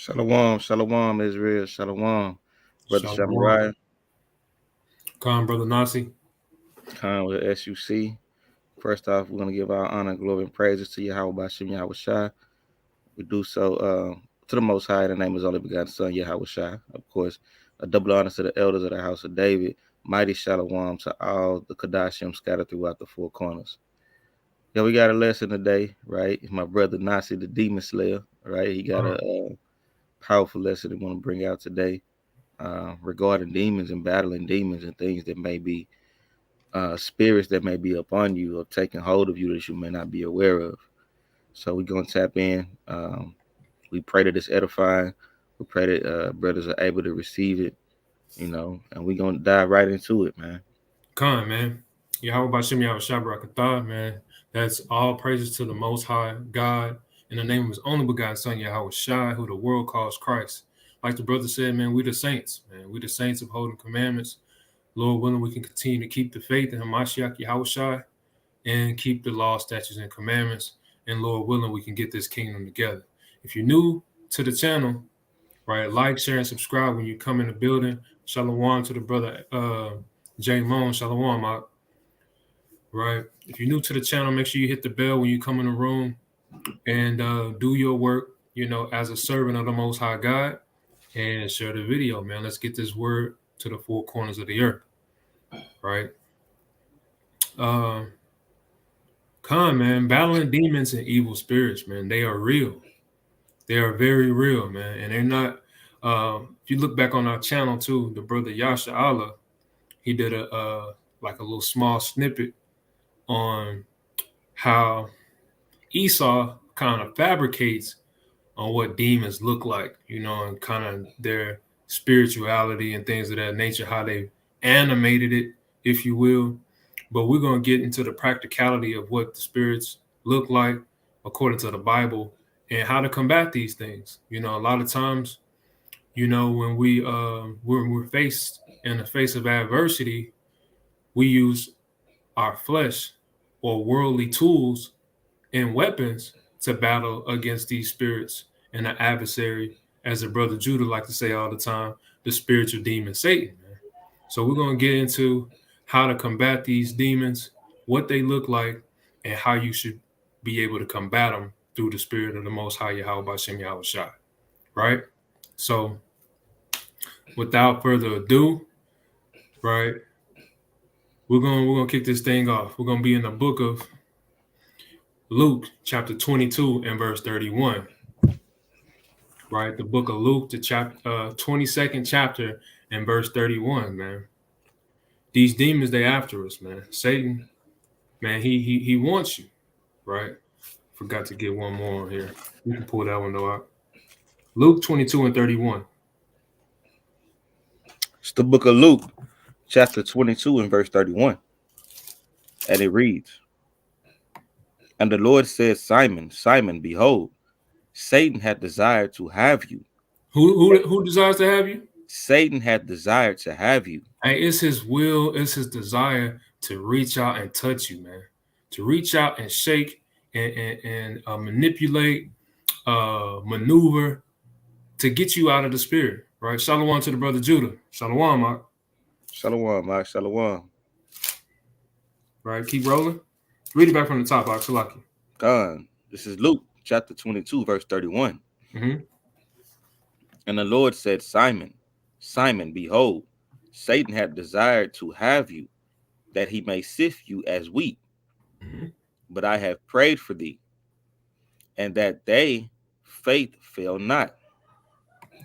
Shalom, shalom, Israel, shalom, brother Shalom. Samurai, Khan, Brother Nasi. Khan with SUC. First off, we're gonna give our honor, glory, and praises to Yahweh Bashim Yahweh Shai. We do so to the Most High in the name of His only begotten Son Yahweh Shai. Of course, a double honor to the elders of the house of David. Mighty shalom to all the Kadashim scattered throughout the four corners. Yeah, we got a lesson today, right? My brother Nasi, the Demon Slayer, right? He got a powerful lesson he want to bring out today. Regarding demons and battling demons and things that may be spirits that may be upon you or taking hold of you that you may not be aware of. So we're going to tap in. We pray that it's edifying. We pray that brothers are able to receive it, and we're going to dive right into it, man. Khan, man. Yahweh Bashim Yahweh Shabrakatah, man. That's all praises to the Most High God in the name of His only begotten Son, Yahweh Shai, who the world calls Christ. Like the brother said, man, we the saints, man. We the saints of holding commandments. Lord willing, we can continue to keep the faith in Hamashiach Yahweh Shai and keep the law, statutes, and commandments. And Lord willing, we can get this kingdom together. If you're new to the channel, right, like, share, and subscribe when you come in the building. Shalom to the brother Jay Moan, Shalom out. Right. If you're new to the channel, make sure you hit the bell when you come in the room and do your work, as a servant of the Most High God, and share the video, man. Let's get this word to the four corners of the earth. Right. Khan, man, battling demons and evil spirits, man. They are real. They are very real, man. And they're not, if you look back on our channel too, the brother Yasha Allah, he did a little small snippet on how Esau kind of fabricates on what demons look like, and kind of their spirituality and things of that nature, how they animated it, if you will. But we're going to get into the practicality of what the spirits look like according to the Bible and how to combat these things. A lot of times, when we're faced in the face of adversity, we use our flesh or worldly tools and weapons to battle against these spirits and the adversary, as the brother Judah like to say all the time, the spiritual demon Satan. Man. So we're going to get into how to combat these demons, what they look like, and how you should be able to combat them through the spirit of the Most High Yahweh B'Shem Yahweh Shai. Right? So without further ado, right, we're gonna kick this thing off. We're gonna be in the book of Luke, chapter 22 and verse 31. Right, the book of Luke, the 22nd chapter and verse 31, man. These demons, they after us, man. Satan, man, he wants you, right? Forgot to get one more here. You can pull that one though out. Luke 22 and 31. It's the book of Luke, chapter 22 and verse 31. And it reads, And the Lord said, Simon, Simon, behold, Satan had desired to have you. Who desires to have you? Satan had desired to have you. Hey, it's his will, it's his desire to reach out and touch you, man. To reach out and shake and manipulate, maneuver to get you out of the spirit, right? Shalom to the brother Judah. Shalom, Mark. Shalom, Mark. Shalom. Right, keep rolling. Read it back from the top, Aksalaki. This is Luke chapter 22, verse 31. Mm-hmm. And the Lord said, Simon, Simon, behold, Satan had desired to have you, that he may sift you as wheat. Mm-hmm. But I have prayed for thee, and that thy faith fail not.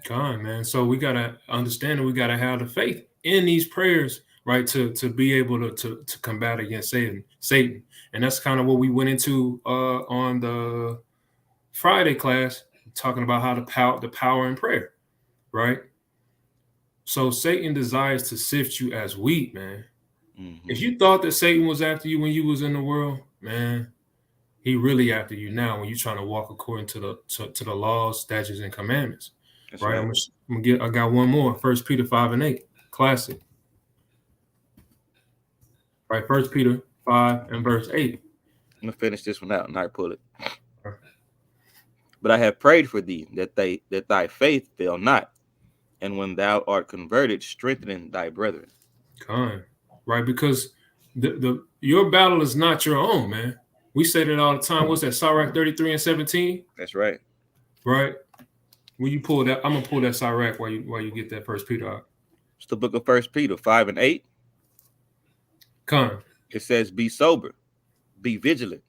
God, man. So we gotta understand that we gotta have the faith in these prayers, right? To be able to combat against Satan. And that's kind of what we went into on the Friday class, talking about how the power in prayer, right? So Satan desires to sift you as wheat, man. Mm-hmm. If you thought that Satan was after you when you was in the world, man, he really after you now when you're trying to walk according to the laws, statutes, and commandments. That's right. right. I got one more. 1 Peter 5 and 8. Classic. Right. 1 Peter 5 and verse 8. I'm gonna finish this one out and I pull it. But I have prayed for thee that thy faith fail not, and when thou art converted, strengthen thy brethren. Kind, right? Because your battle is not your own, man. We say that all the time. What's that? Sirach 33 and 17. That's right. Right. When you pull that, I'm gonna pull that Sirach while you get that First Peter out. It's the book of 1 Peter 5 and 8. Kind. It says, "Be sober, be vigilant,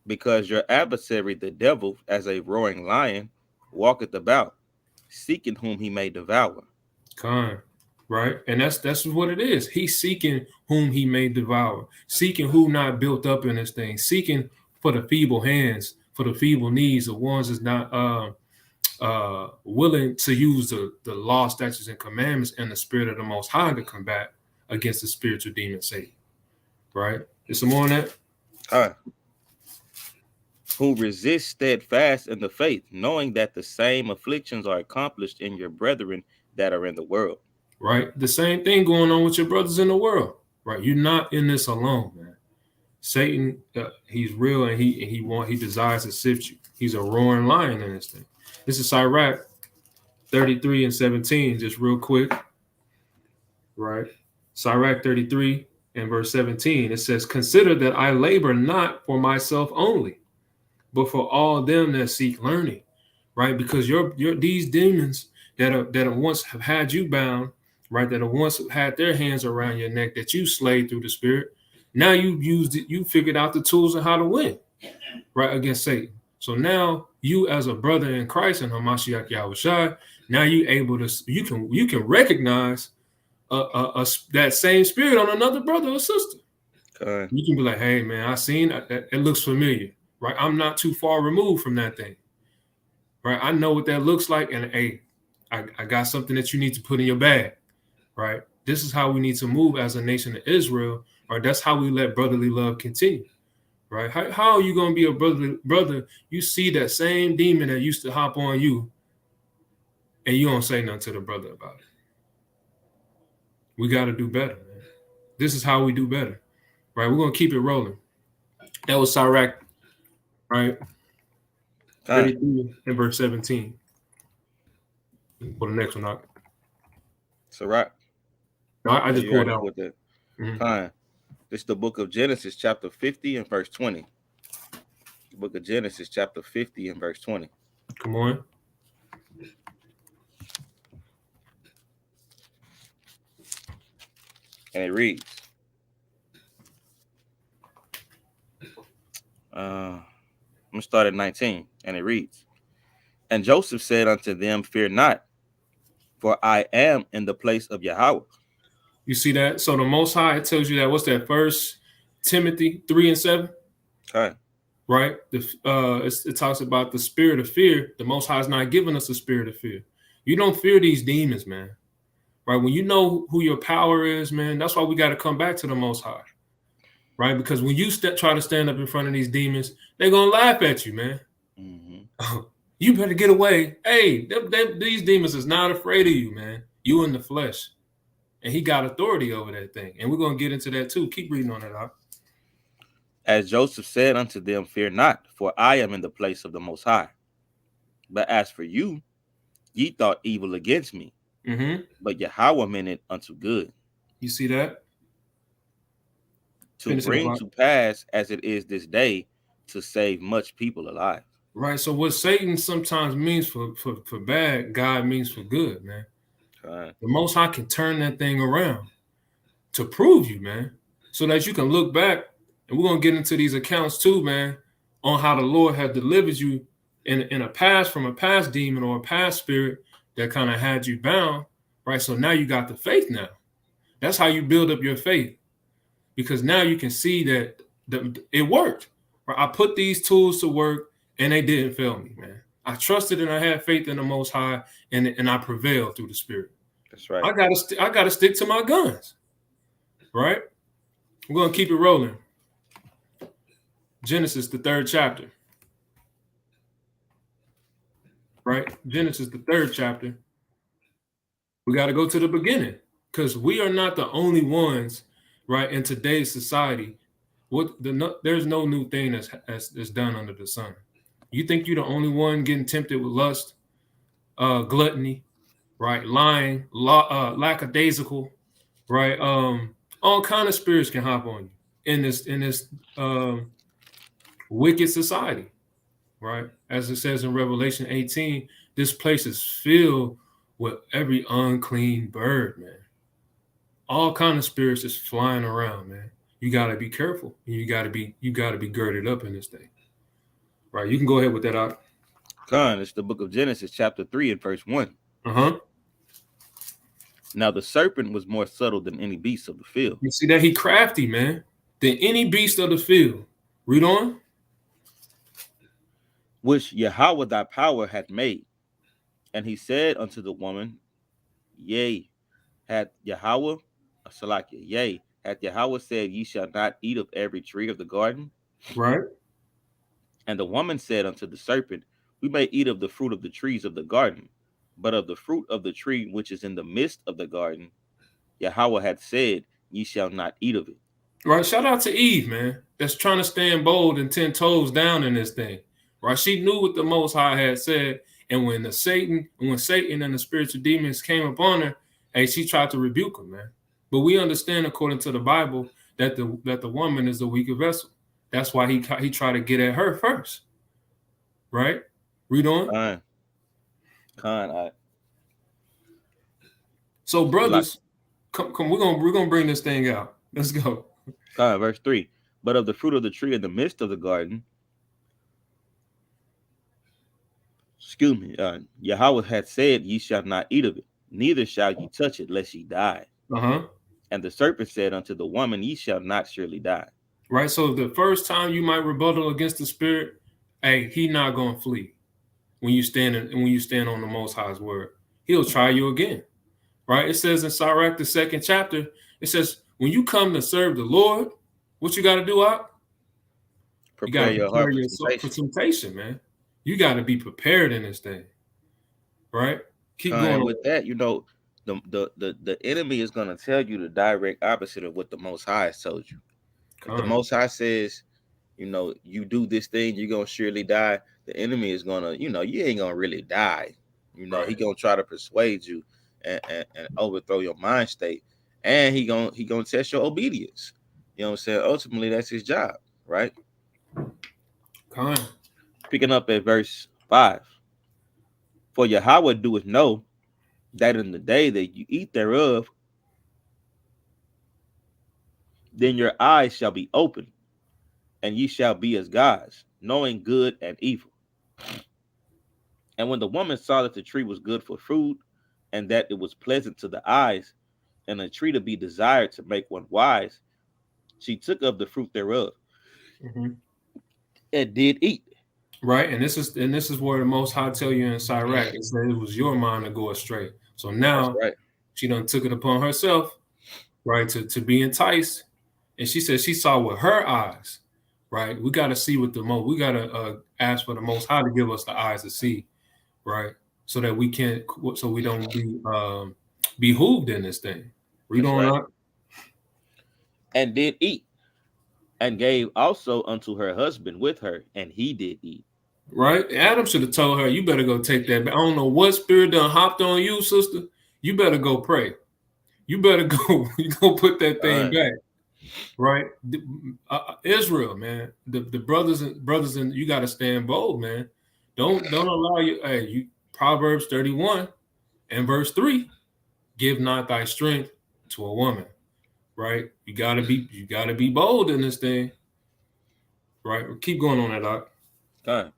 because your adversary, the devil, as a roaring lion, walketh about, seeking whom he may devour." Kind. Right, and that's what it is. He's seeking whom he may devour, seeking who not built up in this thing, seeking for the feeble hands, for the feeble knees, the ones that's not willing to use the law, statutes, and commandments and the spirit of the Most High to combat against the spiritual demon Satan. Right? There's some more on that. All right. Who resist steadfast in the faith, knowing that the same afflictions are accomplished in your brethren that are in the world. Right? The same thing going on with your brothers in the world. Right? You're not in this alone, man. Satan, he's real, and he desires to sift you. He's a roaring lion in this thing. This is Sirach 33 and 17, just real quick. Right? Sirach 33 and verse 17. It says, "Consider that I labor not for myself only, but for all them that seek learning." Right? Because these demons that once have had you bound, right, that have once had their hands around your neck, that you slayed through the spirit, now you figured out the tools of how to win, right, against Satan. So now you, as a brother in Christ and Hamashiach Yahushua, now you can recognize that same spirit on another brother or sister. Okay. You can be like, "Hey man, I seen it looks familiar," right? I'm not too far removed from that thing, right? I know what that looks like, and hey, I got something that you need to put in your bag, right? This is how we need to move as a nation of Israel, or that's how we let brotherly love continue, right? How are you going to be a brother? You see that same demon that used to hop on you, and you don't say nothing to the brother about it. We got to do better, man. This is how we do better, right? We're going to keep it rolling. That was Sirach, right? 33 and verse 17. For the next one, out. Sirach. No, I just pulled out. With it. Mm-hmm. This is the book of Genesis, chapter 50 and verse 20. The book of Genesis, chapter 50 and verse 20. Come on. And it reads, I'm going to start at 19, and it reads, "And Joseph said unto them, Fear not, for I am in the place of Yahweh." You see that? So the Most High, it tells you that. What's that? 1 Timothy 3 and 7. Okay. Right? It talks about the spirit of fear. The Most High is not giving us a spirit of fear. You don't fear these demons, man. Right? When you know who your power is, man, that's why we got to come back to the Most High. Right? Because when you try to stand up in front of these demons, they're going to laugh at you, man. Mm-hmm. You better get away. Hey, these demons is not afraid of you, man. You in the flesh. And he got authority over that thing. And we're going to get into that too. Keep reading on that, Doc. "As Joseph said unto them, Fear not, for I am in the place of the Most High. But as for you, ye thought evil against me, but Yahweh meant it unto good." You see that? To bring to pass as it is this day, to save much people alive. Right. So what Satan sometimes means for bad, God means for good, man. Right. The Most High can turn that thing around to prove you, man, so that you can look back, and we're going to get into these accounts too, man, on how the Lord had delivered you in a past from a past demon or a past spirit that kind of had you bound, right? So now you got the faith now. That's how you build up your faith, because now you can see that it worked. Right? I put these tools to work, and they didn't fail me, man. I trusted and I had faith in the Most High, and I prevailed through the Spirit. That's right. I gotta stick to my guns, right? We're gonna keep it rolling. Genesis, the 3rd chapter, right? Genesis, the 3rd chapter. We got to go to the beginning, because we are not the only ones, right? In today's society, there's no new thing that's done under the sun. You think you're the only one getting tempted with lust, gluttony, right? Lying, lackadaisical, right? All kind of spirits can hop on you in this wicked society, right? As it says in Revelation 18, this place is filled with every unclean bird, man. All kind of spirits is flying around, man. You gotta be careful. You gotta be girded up in this thing. Right. You can go ahead with that out. Con, it's the book of Genesis, chapter 3 and verse 1. Uh-huh. Now the serpent was more subtle than any beast of the field. You see that he crafty, man, than any beast of the field. Read on. Which Yahweh thy power hath made. And he said unto the woman, Yea, hath Yahweh said, Ye shall not eat of every tree of the garden? Right. And the woman said unto the serpent, We may eat of the fruit of the trees of the garden, but of the fruit of the tree which is in the midst of the garden, Yahweh hath said, Ye shall not eat of it. Right. Shout out to Eve, man. That's trying to stand bold and 10 toes down in this thing. Right. She knew what the Most High had said. And when Satan and the spiritual demons came upon her, hey, she tried to rebuke him, man. But we understand, according to the Bible, that the woman is the weaker vessel. That's why he tried to get at her first. Right? Read on. So, brothers, come, we're gonna bring this thing out. Let's go. Verse 3. But of the fruit of the tree in the midst of the garden, Yahweh hath said, Ye shall not eat of it, neither shall ye touch it, lest ye die. And the serpent said unto the woman, Ye shall not surely die. Right. So the first time you might rebuttal against the spirit, hey, he not gonna flee. When you stand on the Most High's word, he'll try you again. Right. It says in Sirach, the 2nd chapter, it says, when you come to serve the Lord, what you got to do, Ak? You got to prepare yourself for temptation, man. You got to be prepared in this thing. Right. Keep going with that. You know, the enemy is going to tell you the direct opposite of what the Most High has told you. If the Most High says, you know, you do this thing, you're going to surely die. The enemy is going to, you know, you ain't going to really die. You know, he going to try to persuade you and overthrow your mind state. And he gonna test your obedience. You know what I'm saying? Ultimately, that's his job, right? Picking up at verse 5. For Yahweh doeth know that in the day that you eat thereof, then your eyes shall be open, and ye shall be as gods, knowing good and evil. And when the woman saw that the tree was good for food, and that it was pleasant to the eyes, and a tree to be desired to make one wise, she took of the fruit thereof and did eat. Right, and this is where the Most High tell you in Sirach, it said it was your mind to go astray. So now she done took it upon herself, right, to be enticed, and she said she saw with her eyes. Right, we got to see with we got to ask for the Most High to give us the eyes to see, right, so that we don't be behooved in this thing. Read on up. And did eat, and gave also unto her husband with her, and he did eat. Right, Adam should have told her, you better go take that. I don't know what spirit done hopped on you, sister. You better go pray. You better go. You go put that thing back. Right, Israel, man. The brothers and you got to stand bold, man. Don't allow you. Proverbs 31 and verse 3. Give not thy strength to a woman. Right, you gotta be bold in this thing. Right, keep going on that, Doc.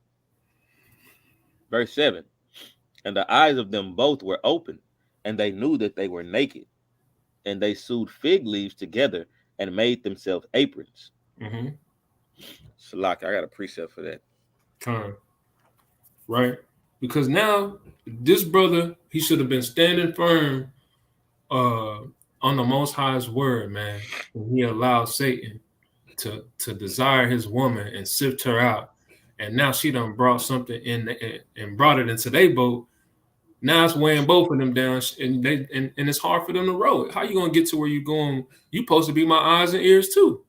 Verse 7. And the eyes of them both were open, and they knew that they were naked, and they sewed fig leaves together and made themselves aprons. Salak, I got a precept for that. Right, because now this brother, he should have been standing firm on the Most High's word, man. And he allowed Satan to desire his woman and sift her out. And now she done brought something in and brought it into their boat. Now it's weighing both of them down, and it's hard for them to row it. How you gonna get to where you going? You supposed to be my eyes and ears too.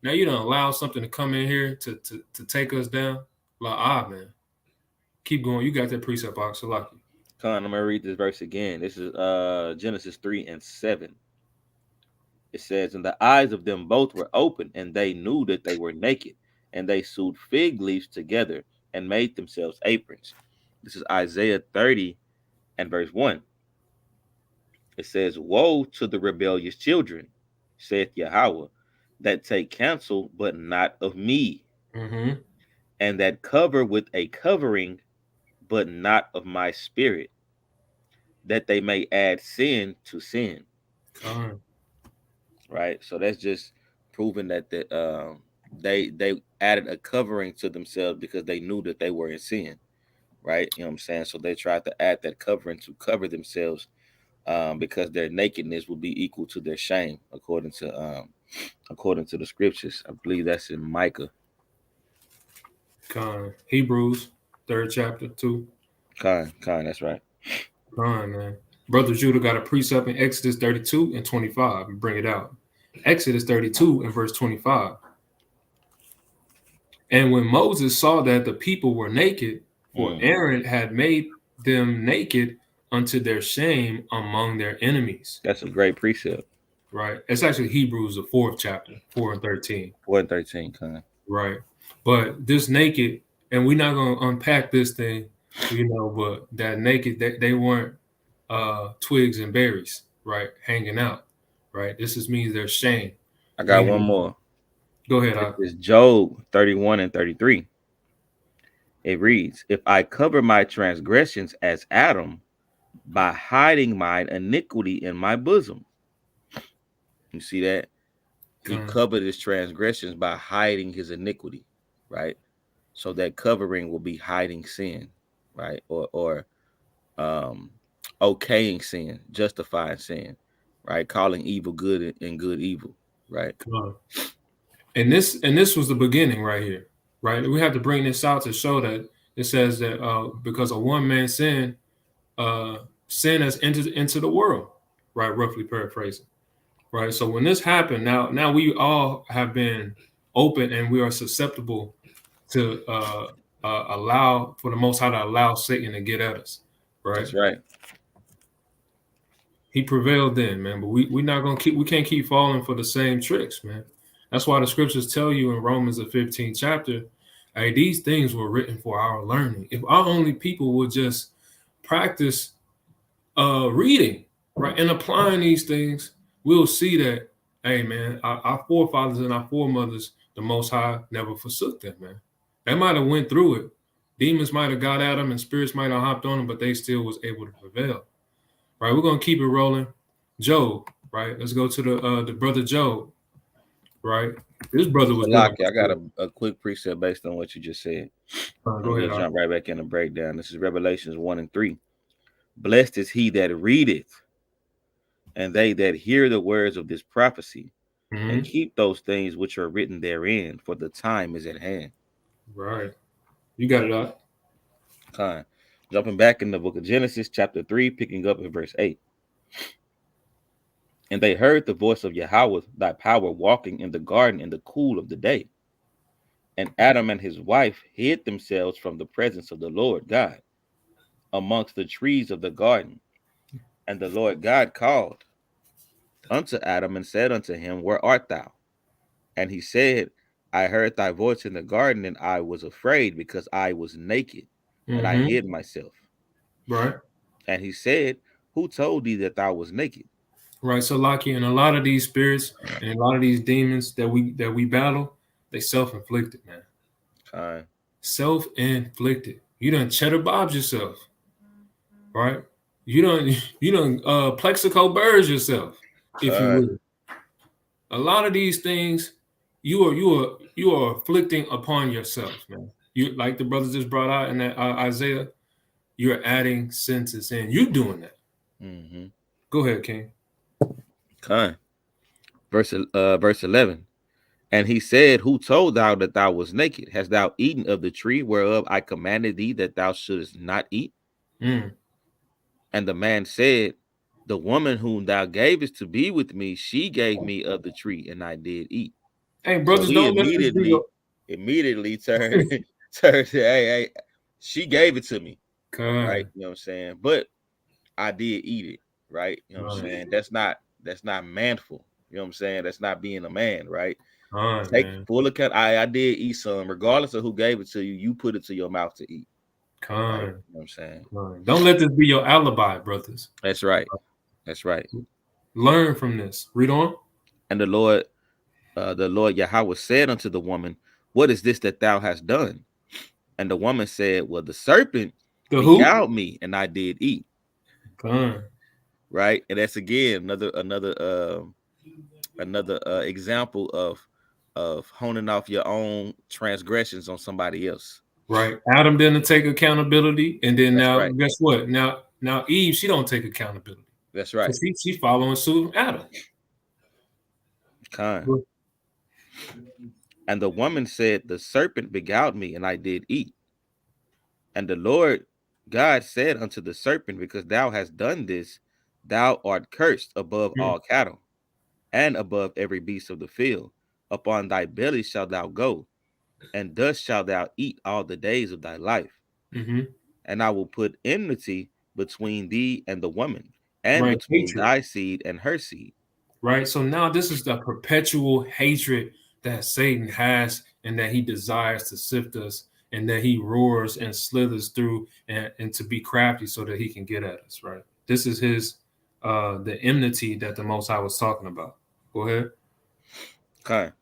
Now you don't allow something to come in here to take us down. Man. Keep going. You got that precept box, so lucky. Come on, I'm gonna read this verse again. This is Genesis 3 and 7. It says, and the eyes of them both were open, and they knew that they were naked, and they sewed fig leaves together and made themselves aprons. This is Isaiah 30 and verse 1. It says, woe to the rebellious children, saith Yahweh, that take counsel, but not of me, and that cover with a covering, but not of my spirit, that they may add sin to sin. Right? So that's just proving that they added a covering to themselves because they knew that they were in sin. Right? You know what I'm saying? So they tried to add that covering to cover themselves because their nakedness would be equal to their shame, according to the scriptures. I believe that's in Micah. Hebrews 3rd chapter 2. That's right. Man. Brother Judah got a precept in Exodus 32 and 25. And bring it out. Exodus 32 and verse 25. And when Moses saw that the people were naked, for Aaron had made them naked unto their shame among their enemies. That's a great precept. Right. It's actually Hebrews, the 4th chapter, 4 and 13. 4 and 13, Right. But this naked, and we're not going to unpack this thing, but that naked, they weren't twigs and berries, right, hanging out, right? This just means there's shame. I got one more. Go ahead. It's Job 31 and 33. It reads, if I cover my transgressions as Adam by hiding mine iniquity in my bosom. You see that? He covered his transgressions by hiding his iniquity, right? So that covering will be hiding sin, right? Or okaying sin, justifying sin, right? Calling evil good and good evil, right? And this was the beginning right here, right? We have to bring this out to show that it says that because of one man's sin, sin has entered into the world, right? Roughly paraphrasing, right? So when this happened, now we all have been open and we are susceptible to allow for the Most High to allow Satan to get at us, right? That's right. He prevailed then, man, but we can't keep falling for the same tricks, man. That's why the scriptures tell you in Romans the 15th chapter, hey, these things were written for our learning. If our only people would just practice reading, right, and applying these things, we'll see that, hey, man, our forefathers and our foremothers, the Most High never forsook them, man. They might have went through it. Demons might have got at them and spirits might have hopped on them, but they still was able to prevail. Right, we're going to keep it rolling. Job, right? Let's go to the brother Job. Right, this brother was lucky. I got a quick precept based on what you just said. Go ahead. Jump right back in the breakdown. This is Revelations 1 and 3. Blessed is he that readeth, and they that hear the words of this prophecy, and keep those things which are written therein, for the time is at hand. Right, you got it out. Jumping back in the book of Genesis, chapter 3, picking up in verse 8. And they heard the voice of Yahweh, thy power, walking in the garden in the cool of the day. And Adam and his wife hid themselves from the presence of the Lord God amongst the trees of the garden. And the Lord God called unto Adam and said unto him, where art thou? And he said, I heard thy voice in the garden, and I was afraid because I was naked, and I hid myself. Right. And he said, who told thee that thou was naked? Right. So, Lockie, and a lot of these spirits and a lot of these demons that we battle, they self-inflicted, man. Self-inflicted. You done cheddar bobs yourself, right? You done Plexico birds yourself, if you will. A lot of these things you are afflicting upon yourself, man. You, like the brothers just brought out in that Isaiah, you're adding senses in. You doing that. Go ahead, King. Verse 11. And he said, who told thou that thou was naked? Hast thou eaten of the tree whereof I commanded thee that thou shouldest not eat? And the man said, the woman whom thou gavest to be with me, she gave me of the tree, and I did eat. Hey, brothers, so don't immediately turned Hey, hey, she gave it to me, right? Con, You know what I'm saying? But I did eat it, right? You know what I'm con, saying? That's not manful. You know what I'm saying? That's not being a man, right? con, Take man. full account. I did eat some, regardless of who gave it to you. You put it to your mouth to eat, right? You Con, know what I'm saying? con. Don't let this be your alibi, brothers. That's right. That's right. Learn from this. Read on. And the Lord Yahweh said unto the woman, "What is this that thou hast done?" And the woman said, "Well, the serpent The who? beguiled me, and I did eat." Con, Right, and that's again another example of honing off your own transgressions on somebody else. right. Adam didn't take accountability, and then That's now right. guess what? Now Eve, she don't take accountability That's right. because she's following suit of Adam. Kind. And the woman said, "The serpent beguiled me, and I did eat." And the Lord God said unto the serpent, "Because thou hast done this, thou art cursed above Mm-hmm. all cattle, and above every beast of the field. Upon thy belly shalt thou go, and dust shalt thou eat all the days of thy life. Mm-hmm. And I will put enmity between thee and the woman, and Right, between hatred. thy seed and her seed." Right. So now this is the perpetual hatred that Satan has, and that he desires to sift us, and that he roars and slithers through and to be crafty so that he can get at us. Right. This is his the enmity that the Most High was talking about. Go ahead. Okay.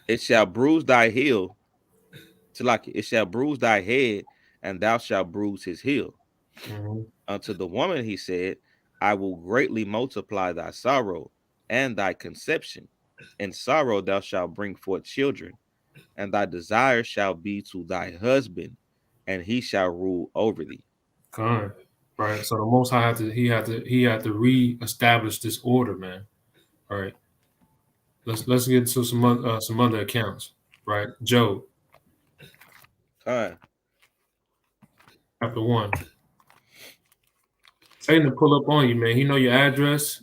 It shall bruise thy heel, to like it shall bruise thy head, and thou shalt bruise his heel. Mm-hmm. Unto the woman he said, I will greatly multiply thy sorrow and thy conception. In sorrow thou shalt bring forth children, and thy desire shall be to thy husband, and he shall rule over thee. Con. Right. So the Most High he had to reestablish this order, man. All right. Let's get to some other accounts. Right. Job, Fine. chapter 1. Satan to pull up on you, man. He know your address,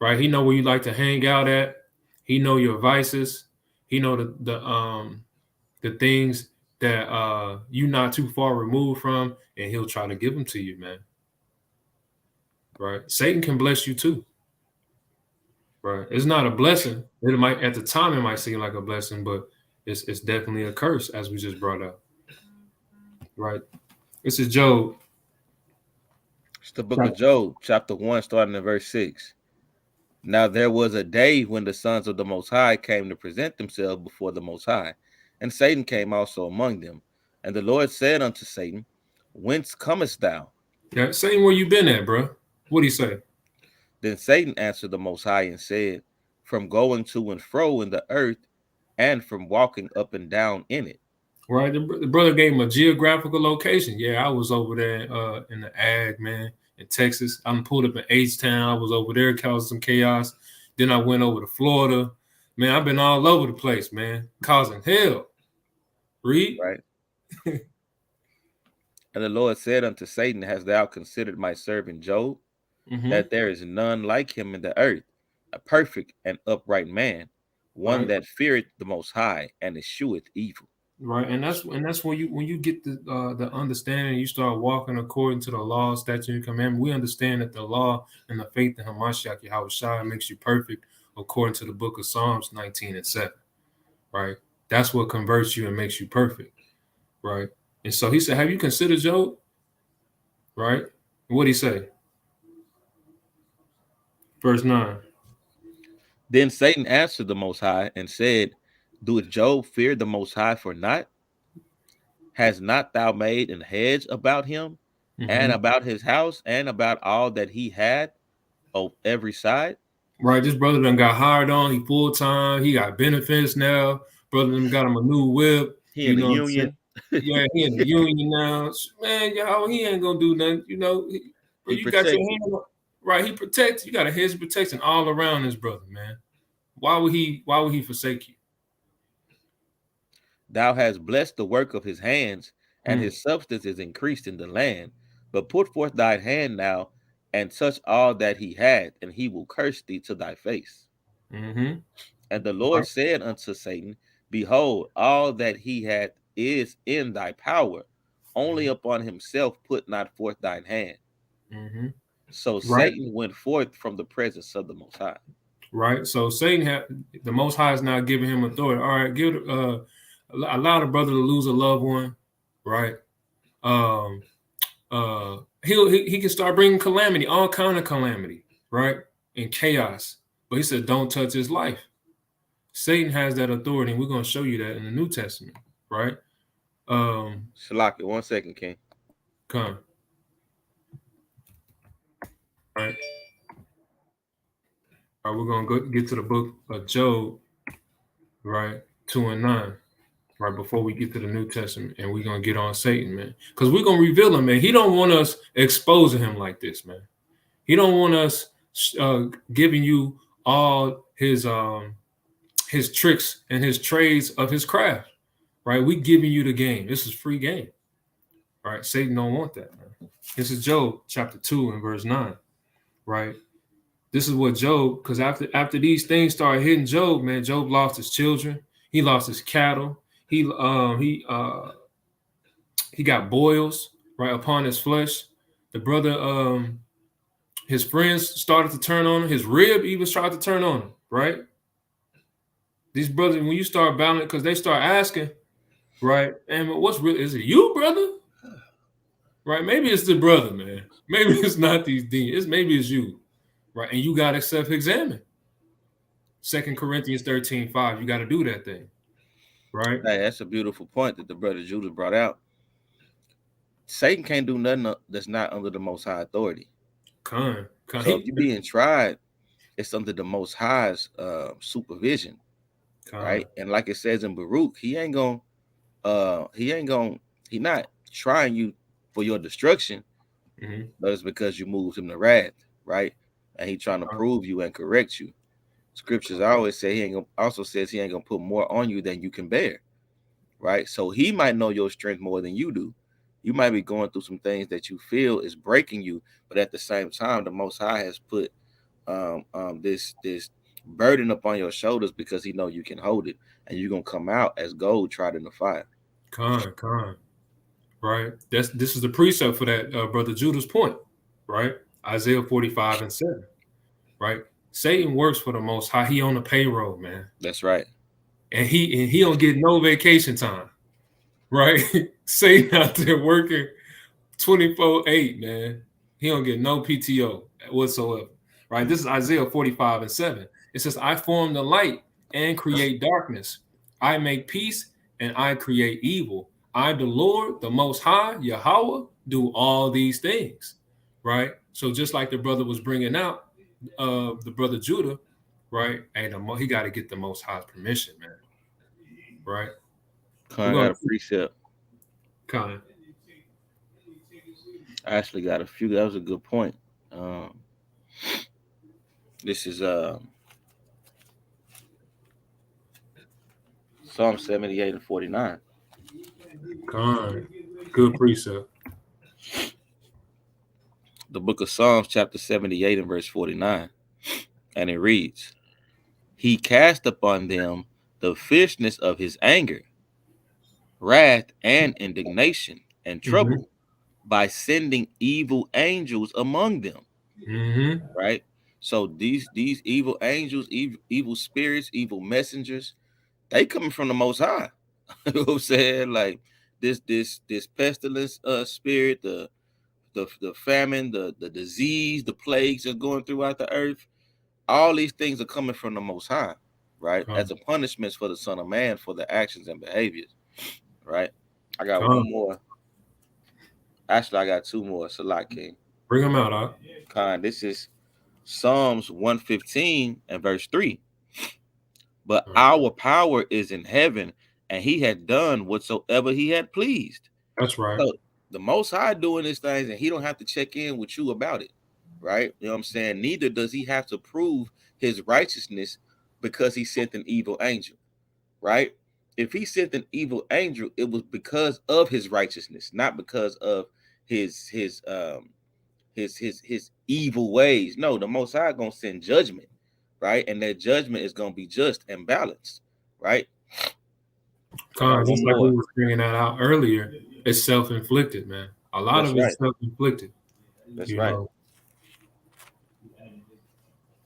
right? He know where you like to hang out at. He know your vices. He know the things that you not too far removed from, and he'll try to give them to you, man. Right? Satan can bless you too. Right? It's not a blessing. It might at the time it might seem like a blessing, but it's definitely a curse, as we just brought up. Right? This is Job. It's the book of Job, chapter 1, starting in verse 6. Now there was a day when the sons of the Most High came to present themselves before the Most High, and Satan came also among them. And the Lord said unto Satan, Whence comest thou? Yeah, Satan, where you been at, bro? What'd he say? Then Satan answered the Most High and said, From going to and fro in the earth, and from walking up and down in it. Right, the brother gave him a geographical location. Yeah, I was over there in the ag, man, in Texas. I'm pulled up in H-Town. I was over there causing some chaos. Then I went over to Florida. Man, I've been all over the place, man, causing hell. Read. Right. And the Lord said unto Satan, Hast thou considered my servant Job, that there is none like him in the earth, a perfect and upright man, one Right. that feareth the Most High and escheweth evil. Right, and that's when you get the understanding, you start walking according to the law, statute, and commandment. We understand that the law and the faith in Hamashiach Yahweh Shai makes you perfect, according to the book of Psalms 19:7. Right, that's what converts you and makes you perfect. Right, and so he said, "Have you considered Job?" Right, and what did he say? Verse 9. Then Satan answered the Most High and said, Doeth Job fear the Most High for naught? Has not thou made an hedge about him, and about his house, and about all that he had on every side? Right, this brother done got hired on. He full time. He got benefits now. Brother done got him a new whip. He in You the know what I'm saying? union. Yeah, he in the union now. Man, y'all, he ain't gonna do nothing. You know, but He you got your protected. hand on, right. He protects. You got a hedge of protection all around this brother, man. Why would he forsake you? Thou hast blessed the work of his hands, and his substance is increased in the land. But put forth thine hand now, and touch all that he had, and he will curse thee to thy face. Mm-hmm. And the Lord said unto Satan, Behold, all that he had is in thy power. Only upon himself put not forth thine hand. Mm-hmm. So Right. Satan went forth from the presence of the Most High. Right. So Satan had the Most High is now giving him authority. All right, allow the brother to lose a loved one. Right. Um. He can start bringing calamity, all kind of calamity. Right. And chaos. But he said, don't touch his life. Satan has that authority, and we're going to show you that in the New Testament. Right. Shalaki, 1 second, King. Come. Right. All right, we're going to get to the book of Job, right, 2 and 9, right, before we get to the New Testament, and we're going to get on Satan, man, because we're going to reveal him, man. He don't want us exposing him like this, man. He don't want us giving you all his tricks and his trades of his craft, right? We giving you the game. This is free game, right? Satan don't want that, man. This is Job chapter 2 and verse 9, right? This is what Job, because after these things started hitting Job, man, Job lost his children, he lost his cattle, he got boils right upon his flesh. The brother, his friends started to turn on him. His rib even started to turn on him, right? These brothers, when you start battling, because they start asking, right? And what's real? Is it you, brother? Right? Maybe it's the brother, man. Maybe it's not these demons. Maybe it's you. Right, and you got to self-examine. 2 Corinthians 13:5. You got to do that thing, right? Hey, that's a beautiful point that the brother Judah brought out. Satan can't do nothing that's not under the Most High authority. So if you're being tried, it's under the Most High's supervision, right? And like it says in Baruch, he not trying you for your destruction, but it's because you moved him to wrath, right? And he trying to prove you and correct you. Scriptures always say he ain't gonna put more on you than you can bear, right? So he might know your strength more than you do. You might be going through some things that you feel is breaking you, but at the same time, the Most High has put this burden upon your shoulders because he know you can hold it, and you're gonna come out as gold tried in the fire. Right. This is the precept for that, brother Judah's point, right? Isaiah 45:7, right? Satan works for the Most High. He on the payroll, man. That's right. And he don't get no vacation time, right? Satan out there working 24/8, man. He don't get no PTO whatsoever, right? This is Isaiah 45:7. It says, I form the light and create darkness. I make peace and I create evil. I, the Lord, the Most High, Yahweh, do all these things, right? So just like the brother was bringing out, the brother Judah, right? And he got to get the Most High's permission, man, right? I got a precept. Kind. I actually got a few. That was a good point. This is Psalm 78 and 49. Good precept. The book of Psalms, chapter 78 and verse 49. And it reads, He cast upon them the fierceness of his anger, wrath and indignation and trouble by sending evil angels among them. Right? So these evil angels, evil spirits, evil messengers, they coming from the Most High. You know what I'm saying? Like this pestilence spirit, the famine, the disease, the plagues that's going throughout the earth, all these things are coming from the Most High, right? As a punishment for the Son of Man for the actions and behaviors, right? I got one more. Actually, I got two more. Salat King. Bring them out, Khan. This is Psalms 115 and verse 3. But our power is in heaven, and he had done whatsoever he had pleased. That's right. So the Most High doing these things, and he don't have to check in with you about it, right? You know what I'm saying? Neither does he have to prove his righteousness because he sent an evil angel, right? If he sent an evil angel, it was because of his righteousness, not because of his evil ways. No, the Most High gonna send judgment, right? And that judgment is gonna be just and balanced, right? Just like we were bringing that out earlier, it's self-inflicted, man. A lot of it's self-inflicted. That's right.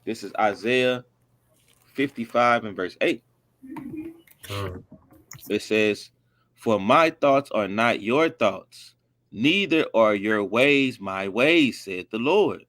This is Isaiah 55 and verse 8. It says, "For my thoughts are not your thoughts, neither are your ways my ways, said the Lord.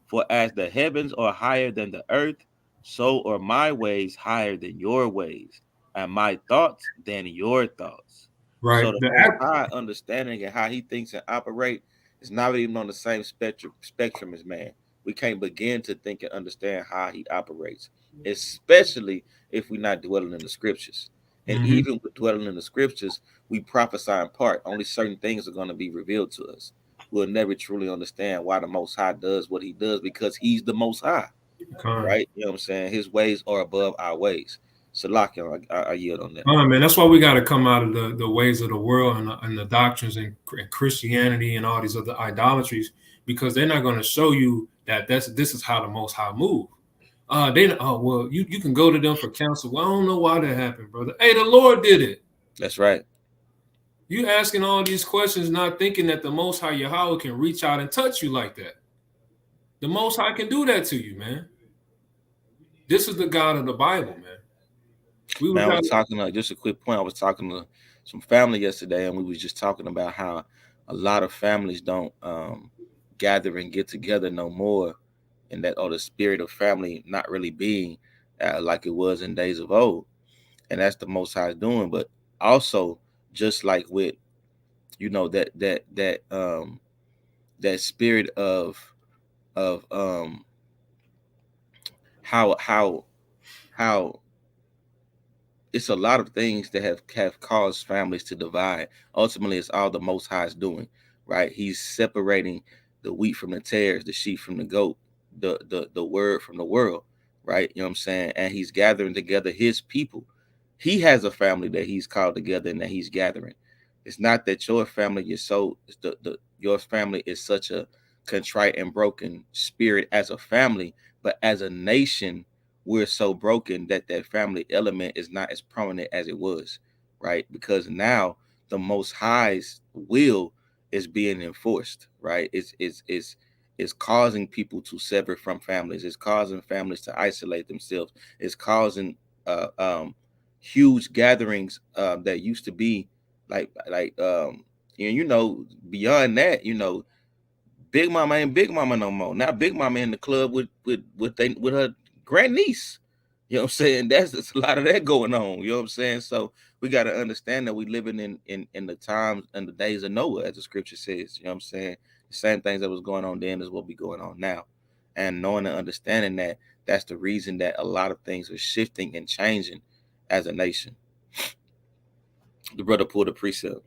For as the heavens are higher than the earth, so are my ways higher than your ways, and my thoughts than your thoughts." Right. So the Most High understanding and how he thinks and operate is not even on the same spectrum as man. We can't begin to think and understand how he operates, especially if we're not dwelling in the scriptures. And even with dwelling in the scriptures, we prophesy in part. Only certain things are going to be revealed to us. We'll never truly understand why the Most High does what he does, because he's the Most High, right? You know what I'm saying? His ways are above our ways. So, I yield on that. Man, that's why we got to come out of the ways of the world and the doctrines and Christianity and all these other idolatries, because they're not going to show you that this is how the Most High move. You can go to them for counsel. Well, I don't know why that happened, brother. Hey, the Lord did it. That's right. You asking all these questions, not thinking that the Most High Yahweh can reach out and touch you like that. The Most High can do that to you, man. This is the God of the Bible, man. I was talking just a quick point. I was talking to some family yesterday, and we was just talking about how a lot of families don't gather and get together no more, and that the spirit of family not really being like it was in days of old, and that's the Most High doing. But also, just like with, that spirit of how it's a lot of things that have caused families to divide. Ultimately, it's all the Most High's doing, right? He's separating the wheat from the tares, the sheep from the goat, the word from the world, right? You know what I'm saying? And he's gathering together his people. He has a family that he's called together and that he's gathering. It's not that your family your family is such a contrite and broken spirit as a family, but as a nation, we're so broken that family element is not as prominent as it was, right? Because now the Most High's will is being enforced, right? It's causing people to sever from families. It's causing families to isolate themselves. It's causing huge gatherings that used to be beyond that, Big Mama ain't Big Mama no more. Now Big Mama in the club with her grandniece. You know what I'm saying? There's a lot of that going on. You know what I'm saying? So we got to understand that we living in the times and the days of Noah, as the scripture says. You know what I'm saying? The same things that was going on then is what be going on now. And knowing and understanding that, that's the reason that a lot of things are shifting and changing as a nation. The brother pulled a precept.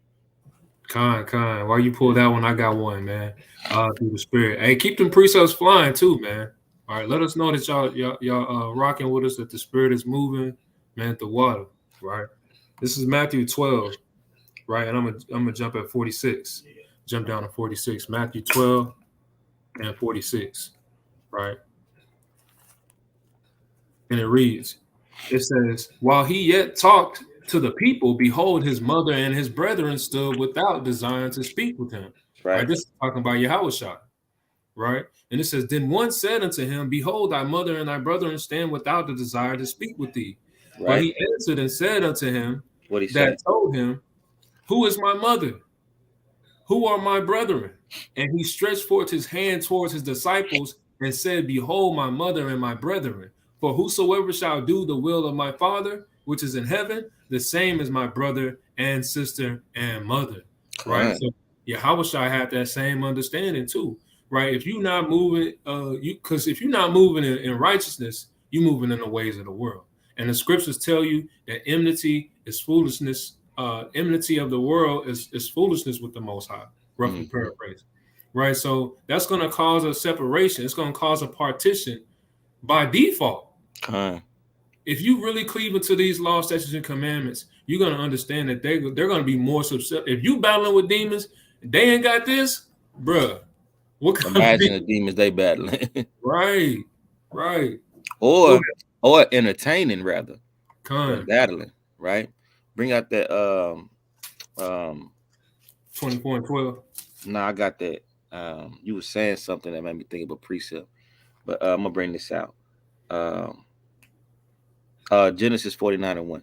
Khan. Why you pull that one? I got one, man. Through the spirit. Hey, keep them precepts flying too, man. All right, let us know that y'all rocking with us, that the spirit is moving, man, the water, right? This is Matthew 12, right? And I'm gonna jump at 46. Jump down to 46. Matthew 12 and 46, right? And it reads, it says, while he yet talked to the people, behold, his mother and his brethren stood without, desiring to speak with him. Right. This is talking about Yahushua, right? And it says, then one said unto him, behold, thy mother and thy brethren stand without, the desire to speak with thee. Right. But he answered and said unto him, what he said, told him, who is my mother? Who are my brethren? And he stretched forth his hand towards his disciples and said, behold, my mother and my brethren. For whosoever shall do the will of my Father, which is in heaven, the same as my brother and sister and mother. Right? So Yahushua had that same understanding too. Right? If you're not moving, because if you're not moving in righteousness, you're moving in the ways of the world. And the scriptures tell you that enmity is foolishness. Enmity of the world is foolishness with the Most High, roughly paraphrased. Right? So that's going to cause a separation. It's going to cause a partition by default. If you really cleave into these laws, statutes, and commandments, you're going to understand that they're going to be more susceptible. If you battling with demons, they ain't got this, bruh. Imagine the demons they battling. Right. Or entertaining rather. Battling, right? Bring out that um 24 and 12. no, I got that. You were saying something that made me think of a precept. But I'm gonna bring this out. Um Genesis 49 and 1.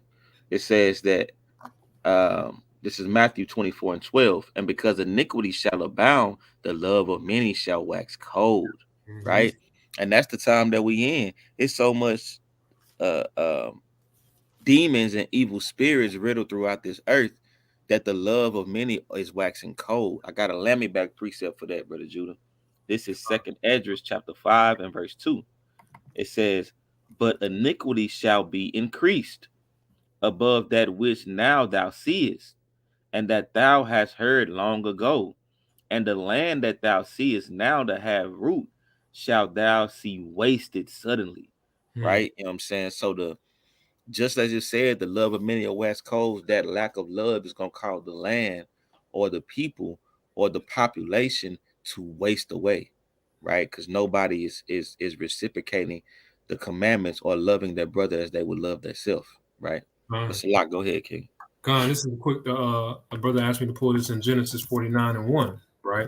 It says that this is Matthew 24 and 12. And because iniquity shall abound, the love of many shall wax cold. Mm-hmm. Right? And that's the time that we in. It's so much uh, um, demons and evil spirits riddled throughout this earth that the love of many is waxing cold. I got a lammy back precept for that, Brother Judah. This is Second Esdras chapter 5 and verse 2. It says, but iniquity shall be increased above that which now thou seest, and that thou hast heard long ago. And the land that thou seest now to have root, shall thou see wasted suddenly. Mm-hmm. Right? You know what I'm saying? So just as you said, the love of many are wax cold, that lack of love is gonna cause the land or the people or the population to waste away, right? Because nobody is reciprocating the commandments or loving their brother as they would love themselves, right? That's a lot. Go ahead, King. Con, this is a quick. A brother asked me to pull this in Genesis 49 and 1, right?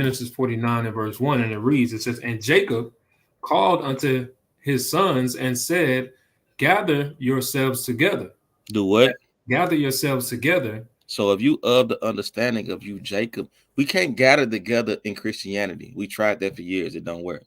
Genesis 49 and verse 1, and it reads, it says, and Jacob called unto his sons and said, gather yourselves together. Do what? Gather yourselves together. So if you of the understanding of you, Jacob, we can't gather together in Christianity. We tried that for years. It don't work.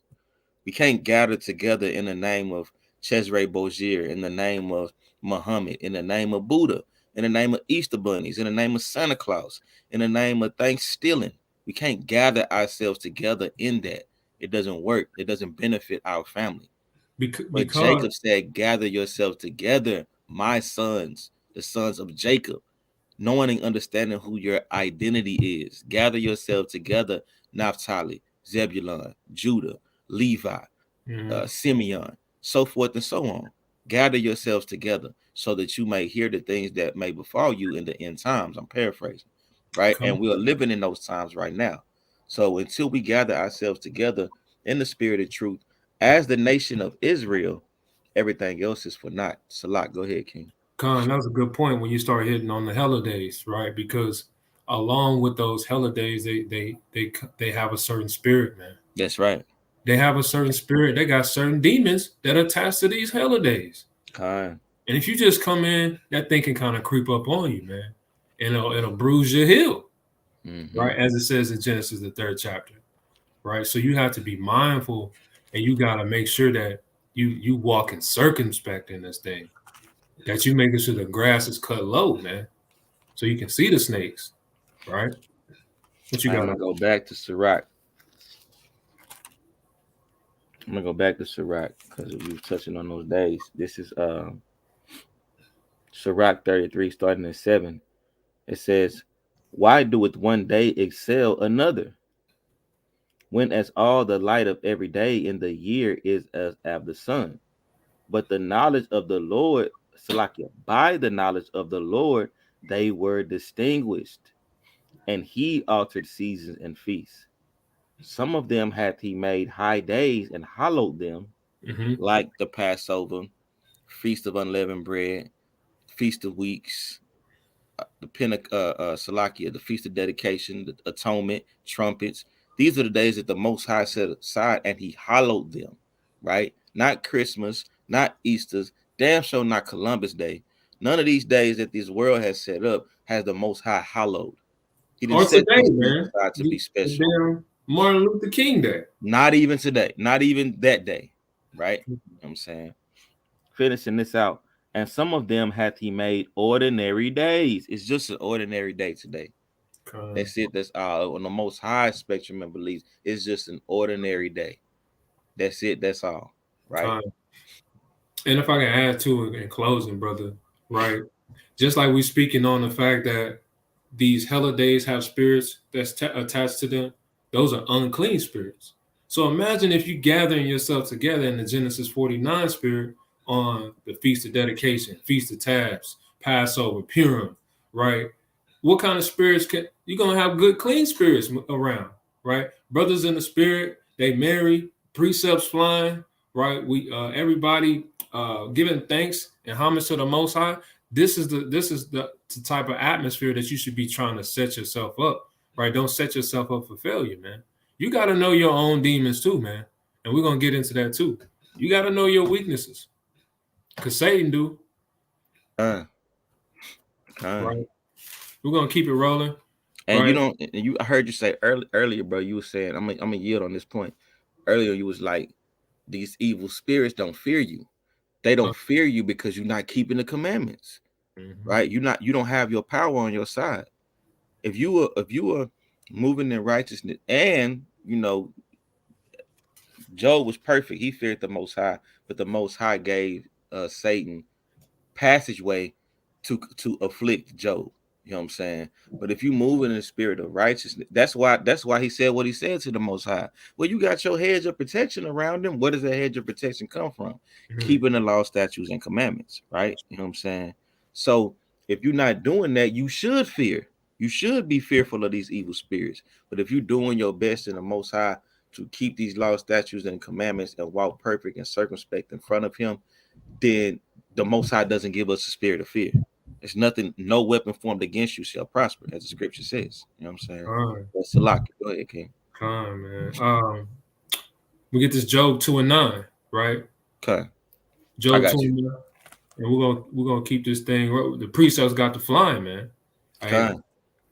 We can't gather together in the name of Cesare Borgia, in the name of Muhammad, in the name of Buddha, in the name of Easter bunnies, in the name of Santa Claus, in the name of Thanksgiving. We can't gather ourselves together in that. It doesn't work. It doesn't benefit our family. But Jacob said, gather yourselves together, my sons, the sons of Jacob, knowing and understanding who your identity is. Gather yourselves together, Naphtali, Zebulun, Judah, Levi, Simeon, so forth and so on. Gather yourselves together so that you may hear the things that may befall you in the end times. I'm paraphrasing, right? And we are living in those times right now. So until we gather ourselves together in the spirit of truth as the nation of Israel, everything else is for naught. Salat, go ahead, King. Con, that was a good point when you start hitting on the holidays, right? Because along with those holidays, they have a certain spirit, man. That's right. They have a certain spirit. They got certain demons that are attached to these holidays. Con. And if you just come in, that thing can kind of creep up on you, man. And it'll bruise your heel, right? As it says in Genesis, the 3rd chapter, right? So you have to be mindful, and you got to make sure that you walk in circumspect in this thing, that you making sure the grass is cut low, man, so you can see the snakes, right? What you got? I'm gonna go back to Sirach. I'm gonna go back to Sirach because we were touching on those days. This is Sirach 33, starting at 7. It says, why doeth one day excel another, when as all the light of every day in the year is as of the sun? But the knowledge of the Lord, Salakia, by the knowledge of the Lord, they were distinguished, and he altered seasons and feasts. Some of them hath he made high days and hallowed them, like the Passover, Feast of Unleavened Bread, Feast of Weeks, the Salakia, the Feast of Dedication, the Atonement, Trumpets. These are the days that the Most High set aside, and he hallowed them, right? Not Christmas, not Easter's, damn sure not Columbus Day. None of these days that this world has set up has the Most High hallowed. He didn't set these days aside to be special. Martin Luther King Day. Not even today. Not even that day, right? You know what I'm saying? Finishing this out. And some of them hath he made ordinary days. It's just an ordinary day today. That's it. That's all. On the Most High spectrum and beliefs, it's just an ordinary day. That's it. That's all. Right. And if I can add to it in closing, brother, right? Just like we speaking on the fact that these holidays have spirits that's attached to them, those are unclean spirits. So imagine if you gathering yourself together in the Genesis 49 spirit on the Feast of Dedication, Feast of Tabs, Passover, Purim, right? What kind of spirits you're gonna have? Good, clean spirits around, right? Brothers in the spirit, they marry, precepts flying, right? We everybody giving thanks and homage to the Most High. this is the type of atmosphere that you should be trying to set yourself up, right? Don't set yourself up for failure, man. You got to know your own demons too, man. And we're gonna get into that too. You got to know your weaknesses, cause Satan do. Right. We're gonna keep it rolling. And right? you don't. I heard you say earlier, bro. You were saying I'm gonna yield on this point. Earlier, you was like, these evil spirits don't fear you. They don't fear you because you're not keeping the commandments, right? You don't have your power on your side. If you were moving in righteousness, and Job was perfect. He feared the Most High, but the Most High gave Satan passageway to afflict Job. You know what I'm saying? But if you move in the spirit of righteousness, that's why he said what he said to the Most High. Well, you got your hedge of protection around him. Where does that hedge of protection come from? Keeping the law, statutes, and commandments, right? You know what I'm saying? So if you're not doing that, you should fear. You should be fearful of these evil spirits. But if you're doing your best in the Most High to keep these laws, statutes, and commandments and walk perfect and circumspect in front of him, then the Most High doesn't give us a spirit of fear. It's nothing, no weapon formed against you shall prosper, as the scripture says. You know what I'm saying? That's a lock. Go ahead, King. Man. We get this Job 2:9, right? Okay. Job 2:9. And we're gonna keep this thing. The precepts got to flying, man. Okay.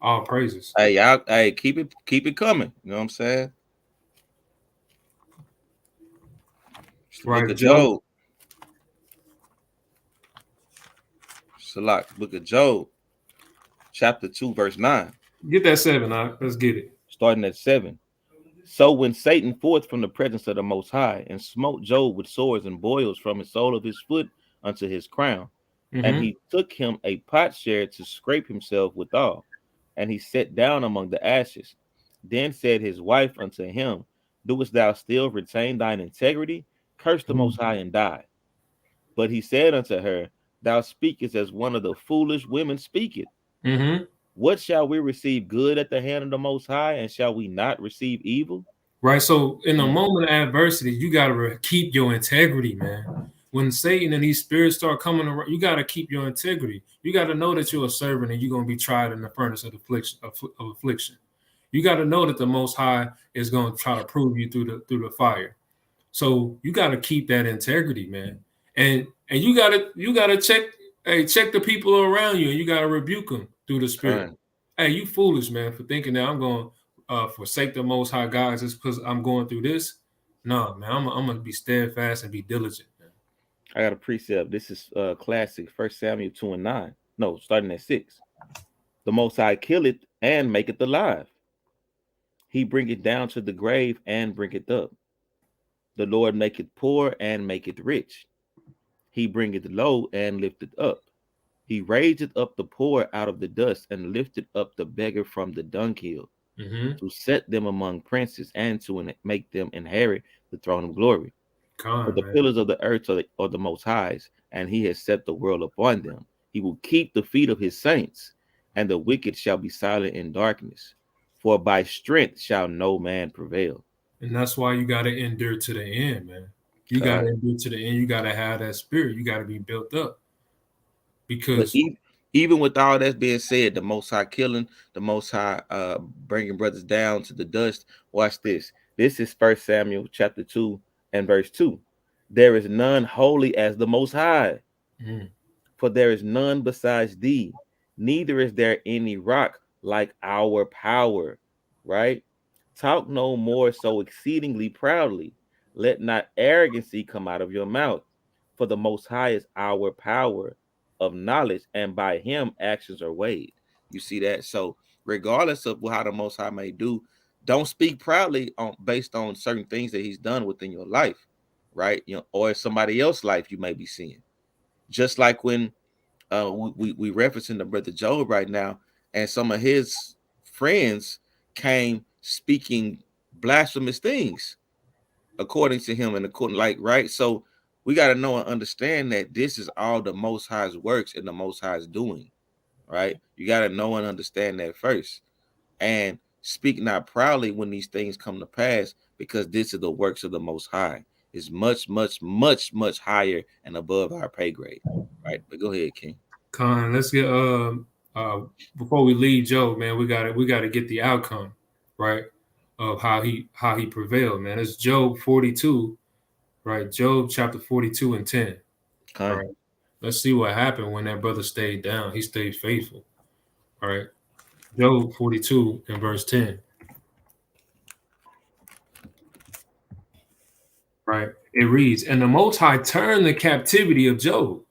All praises. Hey, y'all, hey, keep it coming. You know what I'm saying? Book of Job. Salak, Book of Job, chapter 2, verse 9. Get that 7, let's get it. Starting at 7. So when Satan forth from the presence of the Most High and smote Job with swords and boils from the sole of his foot unto his crown, and he took him a potsherd to scrape himself withal, and he sat down among the ashes. Then said his wife unto him, doest thou still retain thine integrity? Curse the Most High and die. But he said unto her, thou speakest as one of the foolish women speaketh. What shall we receive good at the hand of the Most High, and shall we not receive evil? Right. So in a moment of adversity, you got to keep your integrity, man. When Satan and these spirits start coming around, you got to keep your integrity. You got to know that you're a servant and you're going to be tried in the furnace of affliction. You got to know that the Most High is going to try to prove you through the fire. So you got to keep that integrity, man. And you got to check the people around you, and you got to rebuke them through the Spirit. Hey, you foolish, man, for thinking that I'm going to forsake the Most High God just because I'm going through this. No, man, I'm going to be steadfast and be diligent, man. I got a precept. This is classic, 1 Samuel 2:9. No, starting at 6. The Most High killeth and maketh alive. He bringeth down to the grave and bringeth up. The Lord maketh poor and maketh rich. He bringeth low and lifteth up. He raiseth up the poor out of the dust and lifteth up the beggar from the dunghill, to set them among princes and to make them inherit the throne of glory. For the pillars of the earth are the Most High's, and he has set the world upon them. He will keep the feet of his saints, and the wicked shall be silent in darkness. For by strength shall no man prevail. And that's why you got to endure to the end, man. You got to endure to the end. You got to have that spirit. You got to be built up. Because even with all that's being said, the Most High killing, the Most High bringing brothers down to the dust. Watch this. This is 1 Samuel chapter 2 and verse 2. There is none holy as the Most High, for there is none besides thee. Neither is there any rock like our power. Right? Talk no more so exceedingly proudly. Let not arrogancy come out of your mouth. For the Most High is our power of knowledge, and by him actions are weighed. You see that? So regardless of how the Most High may do, don't speak proudly based on certain things that he's done within your life, right? Or somebody else's life you may be seeing. Just like when we referencing the brother Job right now, and some of his friends came speaking blasphemous things according to him, and according right. So we got to know and understand that this is all the Most High's works and the Most High's doing, right? You got to know and understand that first, and speak not proudly when these things come to pass, because this is the works of the Most High. It's much, much, much, much higher and above our pay grade, right? But go ahead, King. Con, let's get before we leave Job, man, we gotta get the outcome, right? Of how he prevailed, man. It's Job 42, right? Job chapter 42 and 10. Okay. All right. Let's see what happened when that brother stayed down. He stayed faithful. All right. Job 42 and verse 10. Right. It reads, and the Most High turned the captivity of Job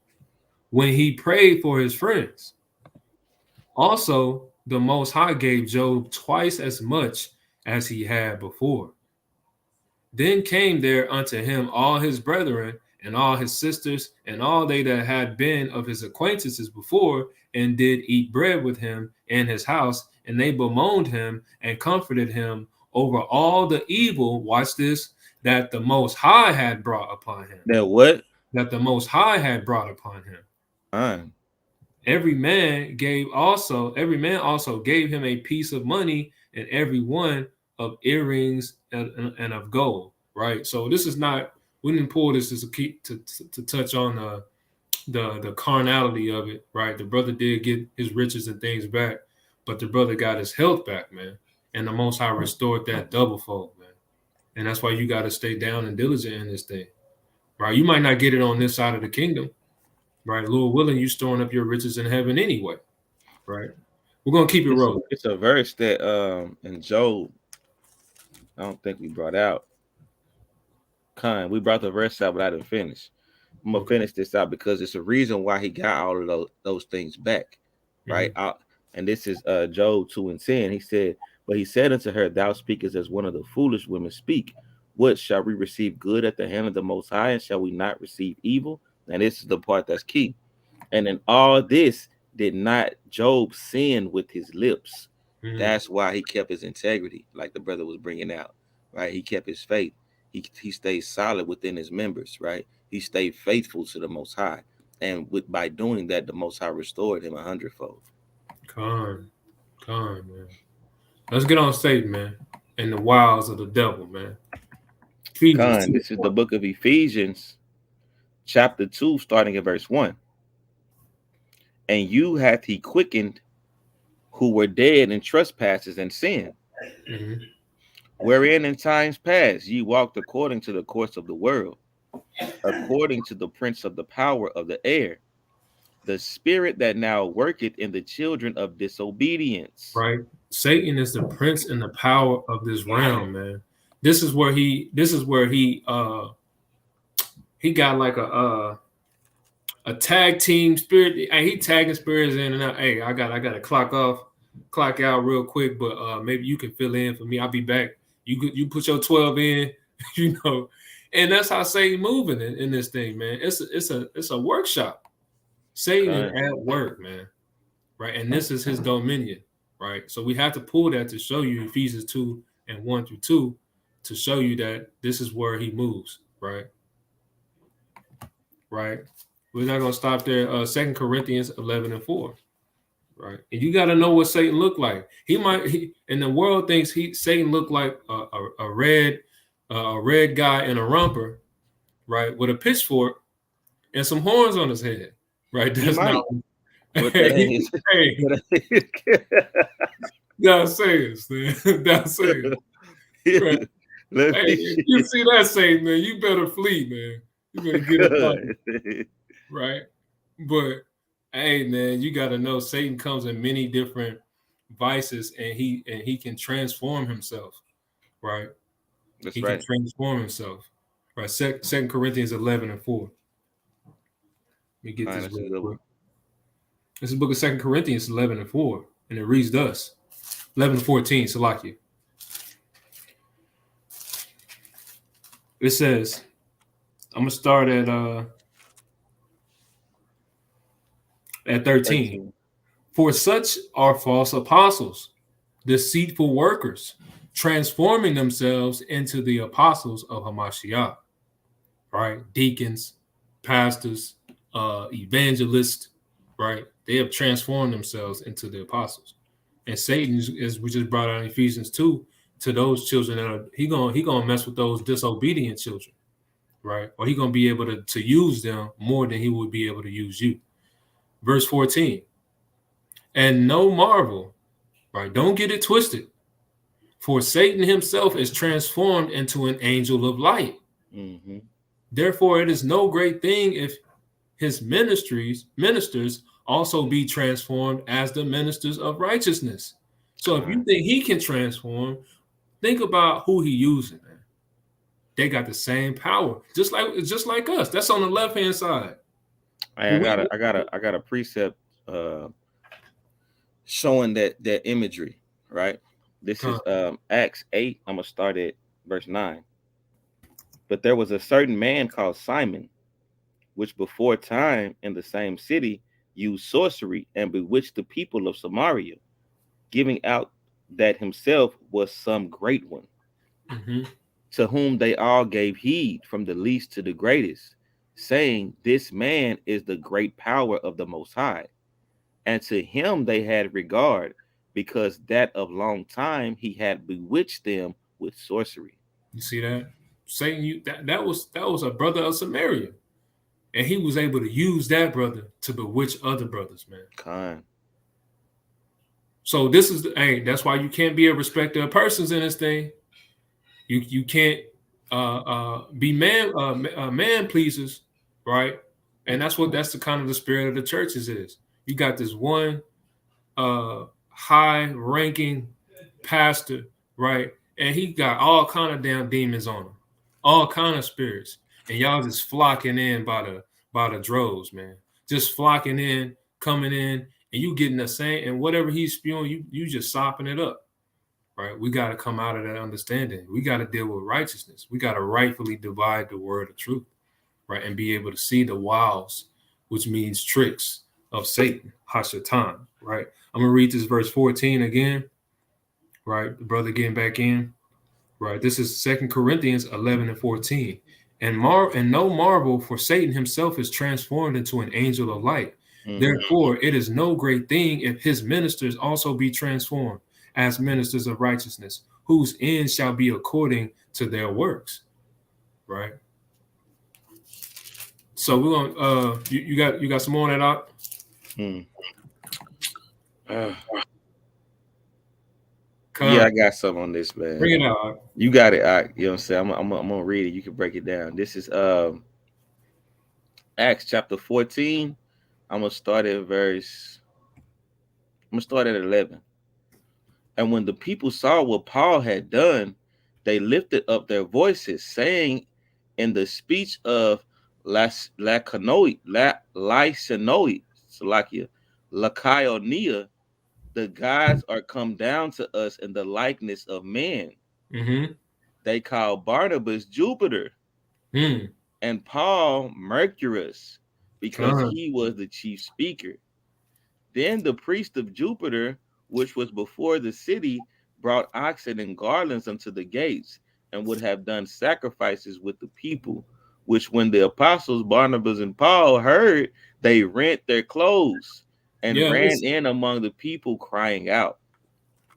when he prayed for his friends. Also, the Most High gave Job twice as much as he had before. Then came there unto him all his brethren and all his sisters and all they that had been of his acquaintances before, and did eat bread with him in his house, and they bemoaned him and comforted him over all the evil, watch this, that the Most High had brought upon him. That what? That the Most High had brought upon him. Fine. Every man also gave him a piece of money, and every one of earrings and of gold. Right. So this is not, we didn't pull this as a key to touch on the carnality of it. Right. The brother did get his riches and things back, but the brother got his health back, man. And the Most High restored that double fold, man. And that's why you got to stay down and diligent in this thing. Right. You might not get it on this side of the kingdom. Right, Lord willing, you storing up your riches in heaven anyway. Right, we're gonna keep it rolling. It's a verse that in Job, I don't think we brought out. We brought the verse out, but I didn't finish. I'm gonna finish this out because it's a reason why he got all of those things back, right? And this is Job 2 and 10. He said, but he said unto her, thou speakest as one of the foolish women speak. What shall we receive good at the hand of the Most High, and shall we not receive evil? And this is the part that's key. And in all this, did not Job sin with his lips? That's why he kept his integrity, like the brother was bringing out, right? He kept his faith. He stayed solid within his members, right? He stayed faithful to the Most High. And by doing that, the Most High restored him 100-fold. Con, man. Let's get on Satan, man, and the wiles of the devil, man. This is the book of Ephesians, chapter 2, starting at verse 1. And you hath he quickened who were dead in trespasses and sin, wherein in times past ye walked according to the course of the world, according to the prince of the power of the air, the spirit that now worketh in the children of disobedience. Right. Satan is the prince and the power of this realm, man. This is where he got like a tag team spirit. And he tagging spirits in and out. Hey, I gotta clock out real quick, but maybe you can fill in for me. I'll be back. You put your 12 in, you know, and that's how Satan moving in this thing, man. It's a workshop. Satan is at work, man. Right. And this is his dominion, right? So we have to pull that to show you Ephesians 2 and 1 through 2 to show you that this is where he moves, right? Right. We're not gonna stop there. 2 Corinthians 11 and 4. Right. And you got to know what Satan looked like. And the world thinks Satan looked like a red guy in a romper, right, with a pitchfork and some horns on his head. Right. That's not That's saying, man. That's saying. Right. Hey, you see that Satan, man, you better flee, man. You better get it right. But hey, man, you got to know Satan comes in many different vices, and he can transform himself, right? He can transform himself, right? 2 Corinthians 11 and 4. Let me get this real quick. This is the book of 2 Corinthians 11 and 4, and it reads thus: 11 and 14, Salakia. It says, I'm gonna start at 13. For such are false apostles, deceitful workers, transforming themselves into the apostles of Hamashiach, right? Deacons, pastors, evangelists, right? They have transformed themselves into the apostles. And Satan, as we just brought out in Ephesians 2, to those children that he gonna mess with those disobedient children, right? Or he gonna be able to use them more than he would be able to use you. verse 14. And no marvel, right? Don't get it twisted. For Satan himself is transformed into an angel of light. Mm-hmm. Therefore, it is no great thing if his ministers also be transformed as the ministers of righteousness. So if you think he can transform, think about who he using, man. They got the same power, just like us. That's on the left-hand side. I got a precept showing that imagery, right? This is Acts 8. I'm gonna start at verse 9. But there was a certain man called Simon, which before time in the same city used sorcery and bewitched the people of Samaria, giving out that himself was some great one, to whom they all gave heed from the least to the greatest, saying, This man is the great power of the Most High. And to him they had regard, because that of long time he had bewitched them with sorcery. You see that? Satan, that was a brother of Samaria. And he was able to use that brother to bewitch other brothers, man. Con. So this is that's why you can't be a respecter of persons in this thing. You can't be man pleasers, right? And that's the kind of the spirit of the churches is. You got this one high ranking pastor, right? And he got all kind of damn demons on him, all kind of spirits, and y'all just flocking in by the droves, man. Just flocking in, coming in, and you getting the same, and whatever he's spewing, you just sopping it up, right? We got to come out of that understanding. We got to deal with righteousness. We got to rightfully divide the word of truth, right, and be able to see the wiles, which means tricks of Satan, Hashatan, right? I'm gonna read this verse 14 again, right? The brother getting back in, right? This is 2 Corinthians 11 and 14. And no marvel, for Satan himself is transformed into an angel of light. Mm-hmm. Therefore, it is no great thing if his ministers also be transformed as ministers of righteousness, whose end shall be according to their works, right? So we're gonna you got some more on that out? Yeah, I got some on this, man. Bring it out. You got it. You know what I'm saying? I'm gonna read it. You can break it down. This is Acts chapter 14. I'm gonna start at 11. And when the people saw what Paul had done, they lifted up their voices, saying in the speech of Lycaonia, the gods are come down to us in the likeness of men. Mm-hmm. They call Barnabas Jupiter and Paul Mercurius, because he was the chief speaker. Then the priest of Jupiter, which was before the city, brought oxen and garlands unto the gates, and would have done sacrifices with the people, which when the apostles Barnabas and Paul heard, they rent their clothes and ran in among the people, crying out.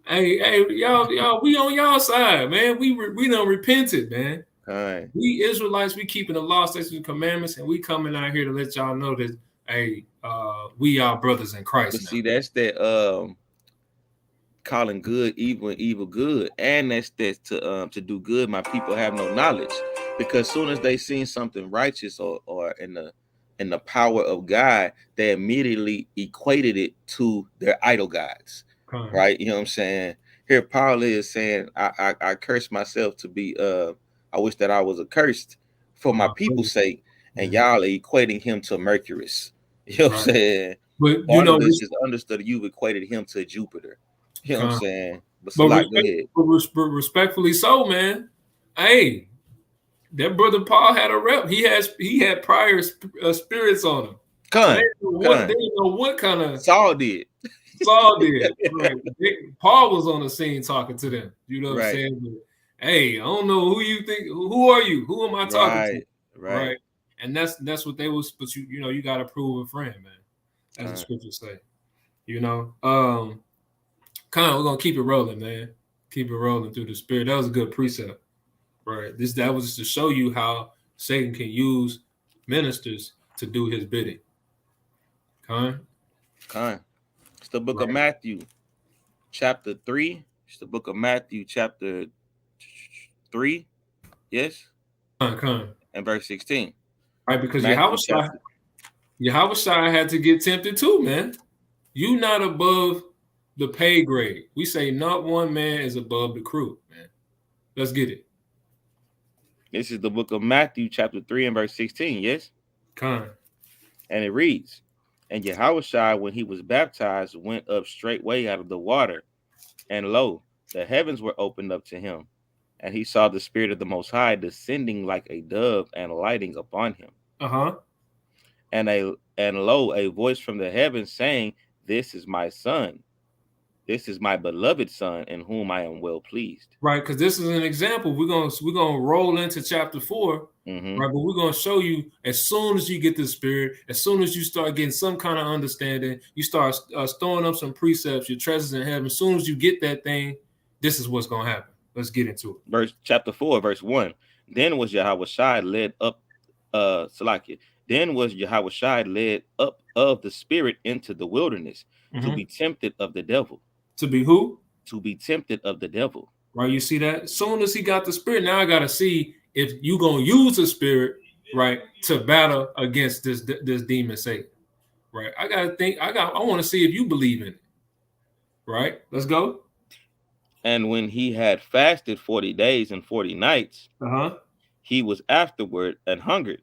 Hey, y'all, we on y'all side, man. We done repented, man. Right. We Israelites, we keeping the law, statutes, and commandments, and we coming out here to let y'all know that, hey, we are brothers in Christ. But see, that's that calling good evil and evil good, and that's that to do good. My people have no knowledge, because soon as they seen something righteous or in the power of God, they immediately equated it to their idol gods. Right? You know what I'm saying? Here Paul is saying, I curse myself to be I wish that I was accursed for my people's sake, and y'all are equating him to Mercurius. You know what I'm saying? But Barnabas is understood you've equated him to Jupiter. You know what I'm saying? But respectfully so, man. Hey, that brother Paul had a rep. He had prior spirits on him. They didn't know what kind of Saul did. Saul did. Right. Paul was on the scene talking to them. You know what I'm saying? But, hey, I don't know who you think. Who are you? Who am I talking to? Right. And that's what they was. But you got to prove a friend, man. As the scriptures say. You know. We're gonna keep it rolling, man. Keep it rolling through the spirit. That was a good precept, right? That was just to show you how Satan can use ministers to do his bidding. Con. It's the book of Matthew, chapter 3. It's the book of Matthew, chapter 3. Yes? Con. And verse 16. Right, because Matthew Yahweh had to get tempted too, man. You not above the pay grade. We say not one man is above the crew, man. Let's get it. This is the book of Matthew, chapter 3 and verse 16. Yes? Con. And it reads, and Yahushua, when he was baptized, went up straightway out of the water. And lo, the heavens were opened up to him. And he saw the Spirit of the Most High descending like a dove and lighting upon him. And lo, a voice from the heavens saying, this is my son. This is my beloved son, in whom I am well pleased. Right, because this is an example. We're gonna roll into chapter 4, right? But we're gonna show you as soon as you get the Spirit, as soon as you start getting some kind of understanding, you start storing up some precepts, your treasures in heaven. As soon as you get that thing, this is what's gonna happen. Let's get into it. Chapter 4, verse 1. Then was Yahushua led up, Then was Yahushua led up of the Spirit into the wilderness to be tempted of the devil. To be who? To be tempted of the devil. Right, you see that? As soon as he got the Spirit, now I got to see if you going to use the Spirit, right, to battle against this demon Satan. Right, I got to think, I want to see if you believe in it. Right, let's go. And when he had fasted 40 days and 40 nights, he was afterward and hungered.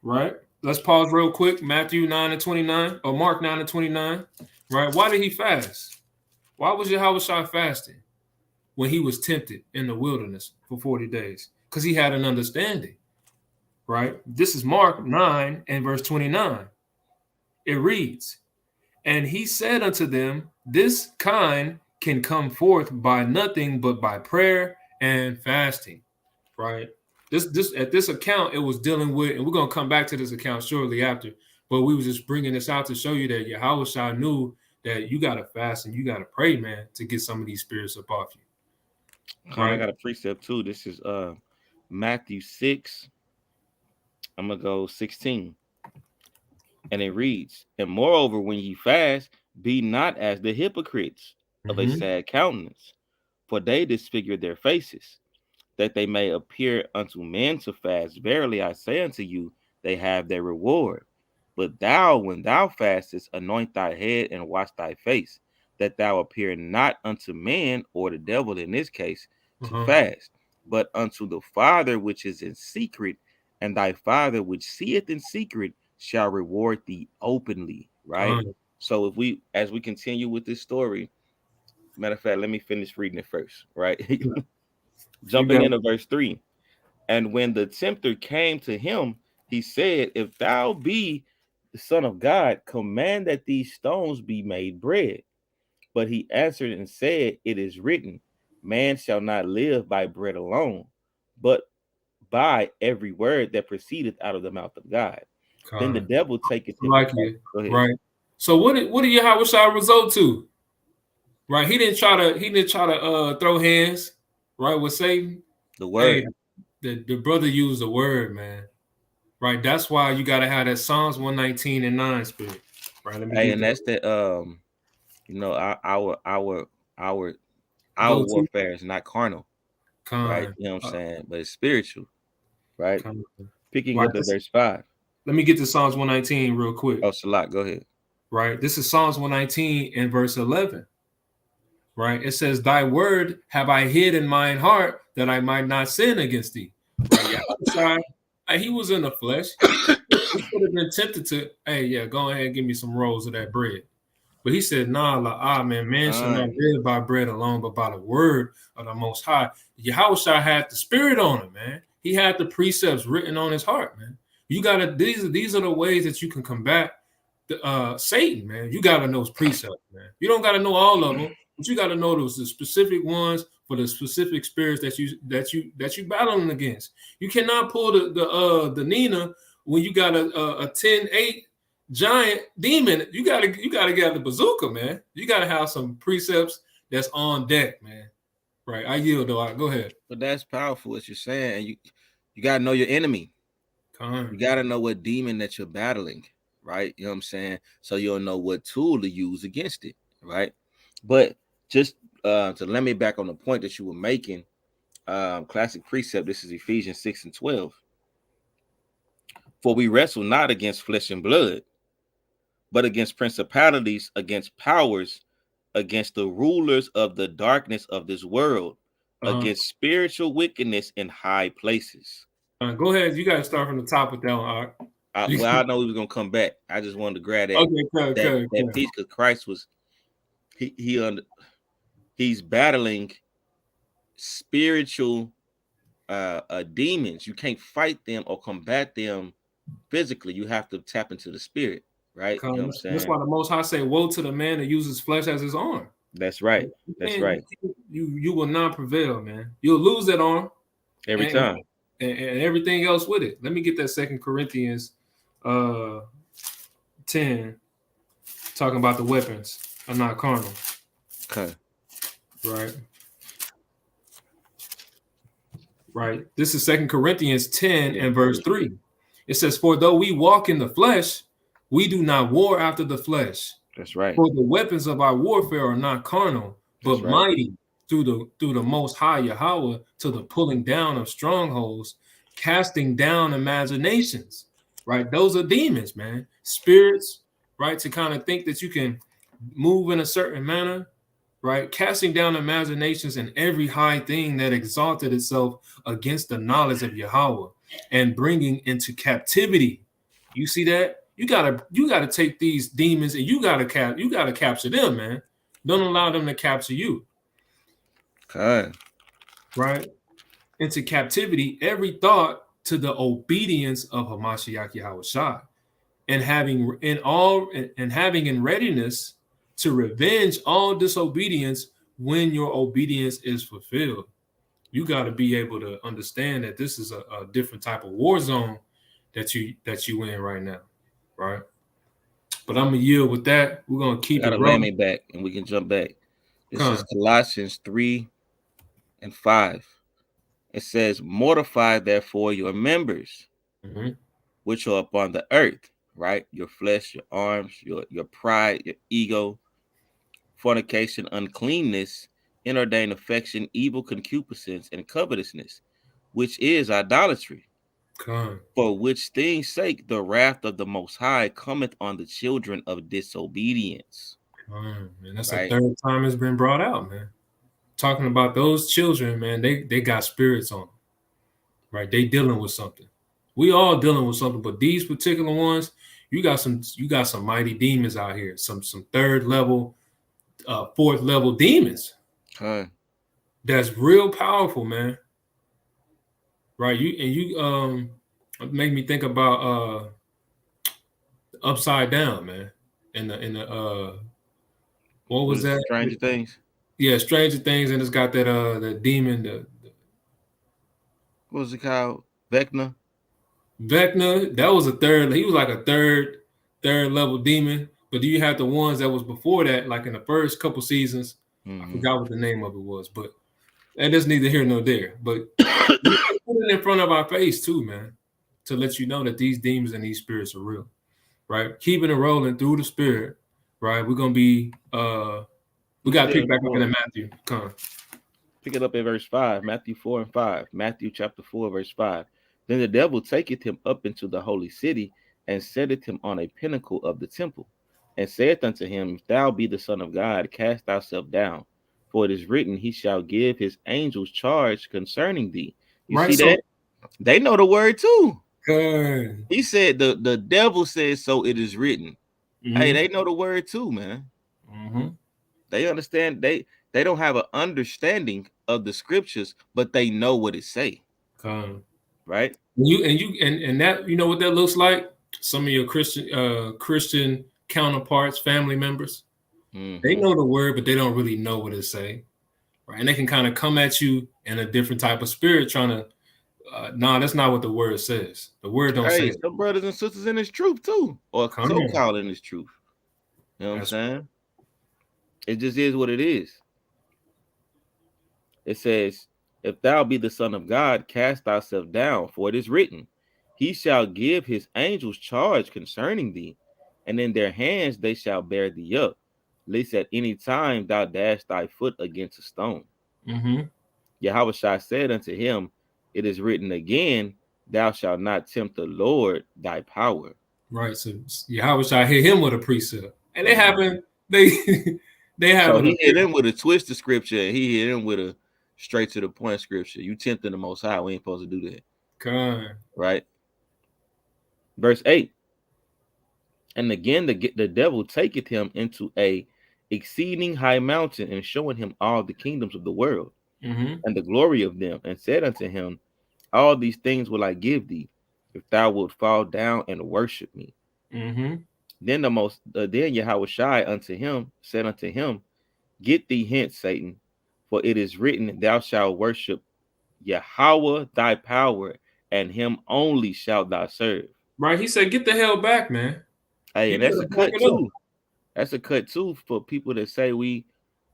Right, let's pause real quick. Matthew 9 and 29, or Mark 9 and 29. Right, why did he fast? Why was Yahushua fasting when he was tempted in the wilderness for 40 days? Because he had an understanding, right? This is Mark 9 and verse 29. It reads, and he said unto them, this kind can come forth by nothing but by prayer and fasting, right? This at this account, it was dealing with, and we're going to come back to this account shortly after, but we was just bringing this out to show you that Yahushua knew that you got to fast and you got to pray, man, to get some of these spirits up off you. Right. I got a precept too. This is Matthew 6. I'm going to go 16. And it reads, and moreover, when ye fast, be not as the hypocrites of a sad countenance, for they disfigure their faces, that they may appear unto men to fast. Verily I say unto you, they have their reward. But thou, when thou fastest, anoint thy head and wash thy face, that thou appear not unto man, or the devil in this case, to fast, but unto the Father which is in secret, and thy Father which seeth in secret shall reward thee openly. Right? So as we continue with this story, matter of fact, let me finish reading it first, right? Jumping into verse 3. And when the tempter came to him, he said, if thou be the Son of God, command that these stones be made bread. But he answered and said, it is written, man shall not live by bread alone, but by every word that proceedeth out of the mouth of God. Then the devil taketh him. Right. So what did Yahushua result to? Right. He didn't try to throw hands, right, with Satan. The word. Hey, the brother used the word, man. Right, that's why you gotta have that Psalms 119 and 9 spirit. Right. Hey, and that's the our warfare is not carnal. Right. You know what I'm saying? But it's spiritual. Right. Picking up at verse 5. Let me get to Psalms 119 real quick. Oh, Salat, go ahead. Right. This is Psalms 119 and verse 11. Right. It says, thy word have I hid in mine heart that I might not sin against thee. Right? He was in the flesh. He could have been tempted to, hey, yeah, go ahead and give me some rolls of that bread. But he said, nah, man shall not live by bread alone, but by the word of the Most High. Yahushua had the Spirit on him, man. He had the precepts written on his heart, man. You gotta, these are the ways that you can combat Satan, man. You gotta know his precepts, man. You don't gotta know all of them, but you gotta know the specific ones for the specific spirits that you battling against. You cannot pull the Nina when you got a 10-8 giant demon. You gotta get the bazooka, man. You gotta have some precepts that's on deck, man. Right. I yield, though. Go ahead. But that's powerful, what you're saying. You gotta know your enemy. You gotta know what demon that you're battling, right? You know what I'm saying? So you'll know what tool to use against it, right? But just to let me back on the point that you were making, classic precept, this is Ephesians 6 and 12. For we wrestle not against flesh and blood, but against principalities, against powers, against the rulers of the darkness of this world, against spiritual wickedness in high places. Go ahead. You got to start from the top with that one. All right. Well, I know we was gonna come back. I just wanted to grab that, Okay, that piece, because Christ was he's battling spiritual demons. You can't fight them or combat them physically. You have to tap into the spirit, right? You know what I'm saying? That's why the Most High say, "Woe to the man that uses flesh as his arm." That's right. That's right. You will not prevail, man. You'll lose that arm every time, and everything else with it. Let me get that 2 Corinthians 10, talking about the weapons are not carnal. Okay. Right. This is 2 Corinthians 10 and verse 3. It says, "For though we walk in the flesh, we do not war after the flesh. That's right. For the weapons of our warfare are not carnal, but mighty through the Most High Yahweh to the pulling down of strongholds, casting down imaginations." Right. Those are demons, man. Spirits, right? To kind of think that you can move in a certain manner. Right, casting down imaginations and every high thing that exalted itself against the knowledge of Yahweh, and bringing into captivity. You see that? You gotta take these demons and you gotta capture them, man. Don't allow them to capture you. Okay. Right, into captivity every thought to the obedience of Hamashiach Yahushua, and having in readiness to revenge all disobedience when your obedience is fulfilled. You got to be able to understand that this is a different type of war zone that you in right now, right? But I'm gonna yield with that. We're gonna keep it rolling. Me back, and we can jump back. This is Colossians 3 and 5. It says, "Mortify therefore your members, which are upon the earth," right? Your flesh, your arms, your pride, your ego, fornication, uncleanness, inordinate affection, evil concupiscence, and covetousness, which is idolatry. For which things sake the wrath of the Most High cometh on the children of disobedience. Man, that's the third time it's been brought out, man. Talking about those children, man, they got spirits on them, right? They dealing with something. We all dealing with something, but these particular ones, you got some mighty demons out here, some third level, fourth level demons. That's real powerful, man. Right? You make me think about Upside Down, man. In the what was that? Stranger Things. Yeah, Stranger Things, and it's got that the demon. What was it called? Vecna. That was a third. He was like a third level demon. But do you have the ones that was before that, like in the first couple seasons? I forgot what the name of it was, but that is neither here nor there. But we put it in front of our face too, man, to let you know that these demons and these spirits are real, right? Keeping it rolling through the spirit, right? We're gonna be we got to pick back up in Matthew. Come on. Pick it up in verse 5, Matthew 4 and 5. Matthew chapter 4, verse 5. Then the devil taketh him up into the holy city, and setteth him on a pinnacle of the temple, and saith unto him, If thou be the Son of God, cast thyself down. For it is written, He shall give his angels charge concerning thee. You see that? They know the word too. Good. He said the devil says, so it is written. Hey, they know the word too, man. They understand. They don't have an understanding of the scriptures, but they know what it say. Right? And that, you know what that looks like? Some of your Christian counterparts, family members, they know the word, but they don't really know what it say. Right? And they can kind of come at you in a different type of spirit, trying to that's not what the word says. The word don't say some brothers and sisters in this truth too, or so-called in this truth. You know what I'm saying? It just is what it is. It says, If thou be the Son of God, cast thyself down, for it is written, He shall give his angels charge concerning thee, and in their hands they shall bear thee up, lest at any time thou dash thy foot against a stone. Mm-hmm. Yahushua said unto him, it is written again, thou shalt not tempt the Lord thy power. Right. So Yahweh hit him with a precept. And they happen, they they have So he hit him with a twist of scripture, and he hit him with a straight to the point scripture. You tempting the Most High. We ain't supposed to do that. Right? Verse 8. And again the devil taketh him into a exceeding high mountain, and showing him all the kingdoms of the world, and the glory of them, and said unto him, all these things will I give thee, if thou wilt fall down and worship me. Then then Yahushua unto him said unto him, get thee hence, Satan, for it is written, thou shalt worship Yahweh thy power, and him only shalt thou serve. Right. He said, get the hell back, man. Hey, and that's a cut too. That's a cut too for people that say we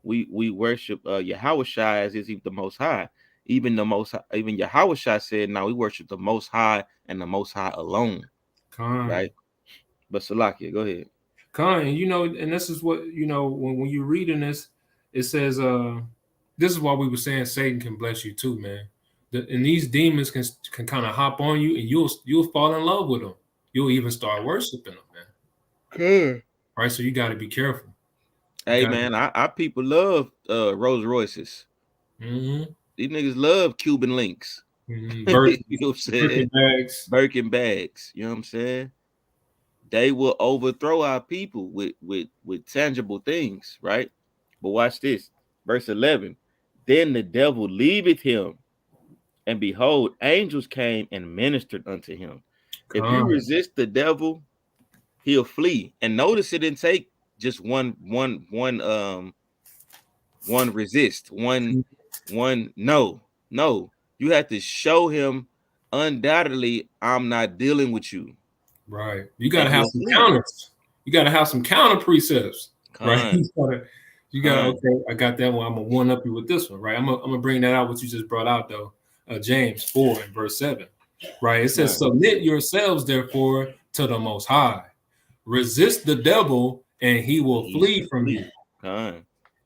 worship Yahushua as is the Most High. Even Yahushua said, now we worship the Most High and the Most High alone. Right? But Salakia, go ahead. And this is what, when you're reading this, it says, this is why we were saying Satan can bless you too, man. And these demons can kind of hop on you, and you'll fall in love with them. You'll even start worshiping them, man. Good. Right, so you got to be careful. Hey, man, our people love Rolls Royces. These niggas love Cuban links. You know what I'm saying? Birkin bags. You know what I'm saying? They will overthrow our people with tangible things, right? But watch this. Verse 11. Then the devil leaveth him, and behold, angels came and ministered unto him. If you resist the devil, he'll flee. And notice it didn't take just one resist, one no. You have to show him undoubtedly, I'm not dealing with you. Right. You gotta have some counters. You gotta have some counter precepts. Right. You gotta okay, I got that one. I'm gonna one up you with this one, right? I'm gonna bring that out what you just brought out though. James 4 and verse 7. Right. It says, submit yourselves, therefore, to the Most High. Resist the devil, and he will flee from you.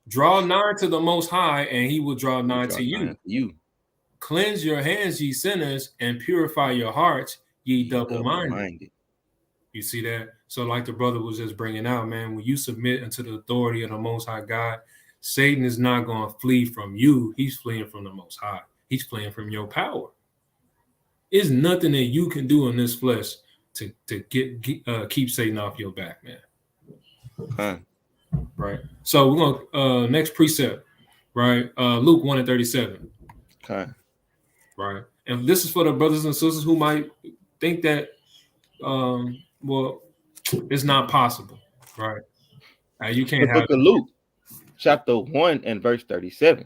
Draw nigh to the Most High, and he will draw nigh to you. Cleanse your hands, ye sinners, and purify your hearts, ye double-minded. You see that? So like the brother was just bringing out, man, when you submit unto the authority of the Most High God, Satan is not going to flee from you. He's fleeing from the Most High. He's fleeing from your power. There's nothing that you can do in this flesh to keep Satan off your back, man. Right. So we're going to next precept, right? Luke 1 and 37. Right. And this is for the brothers and sisters who might think that well, it's not possible, right? You can't the book of Luke, chapter 1 and verse 37.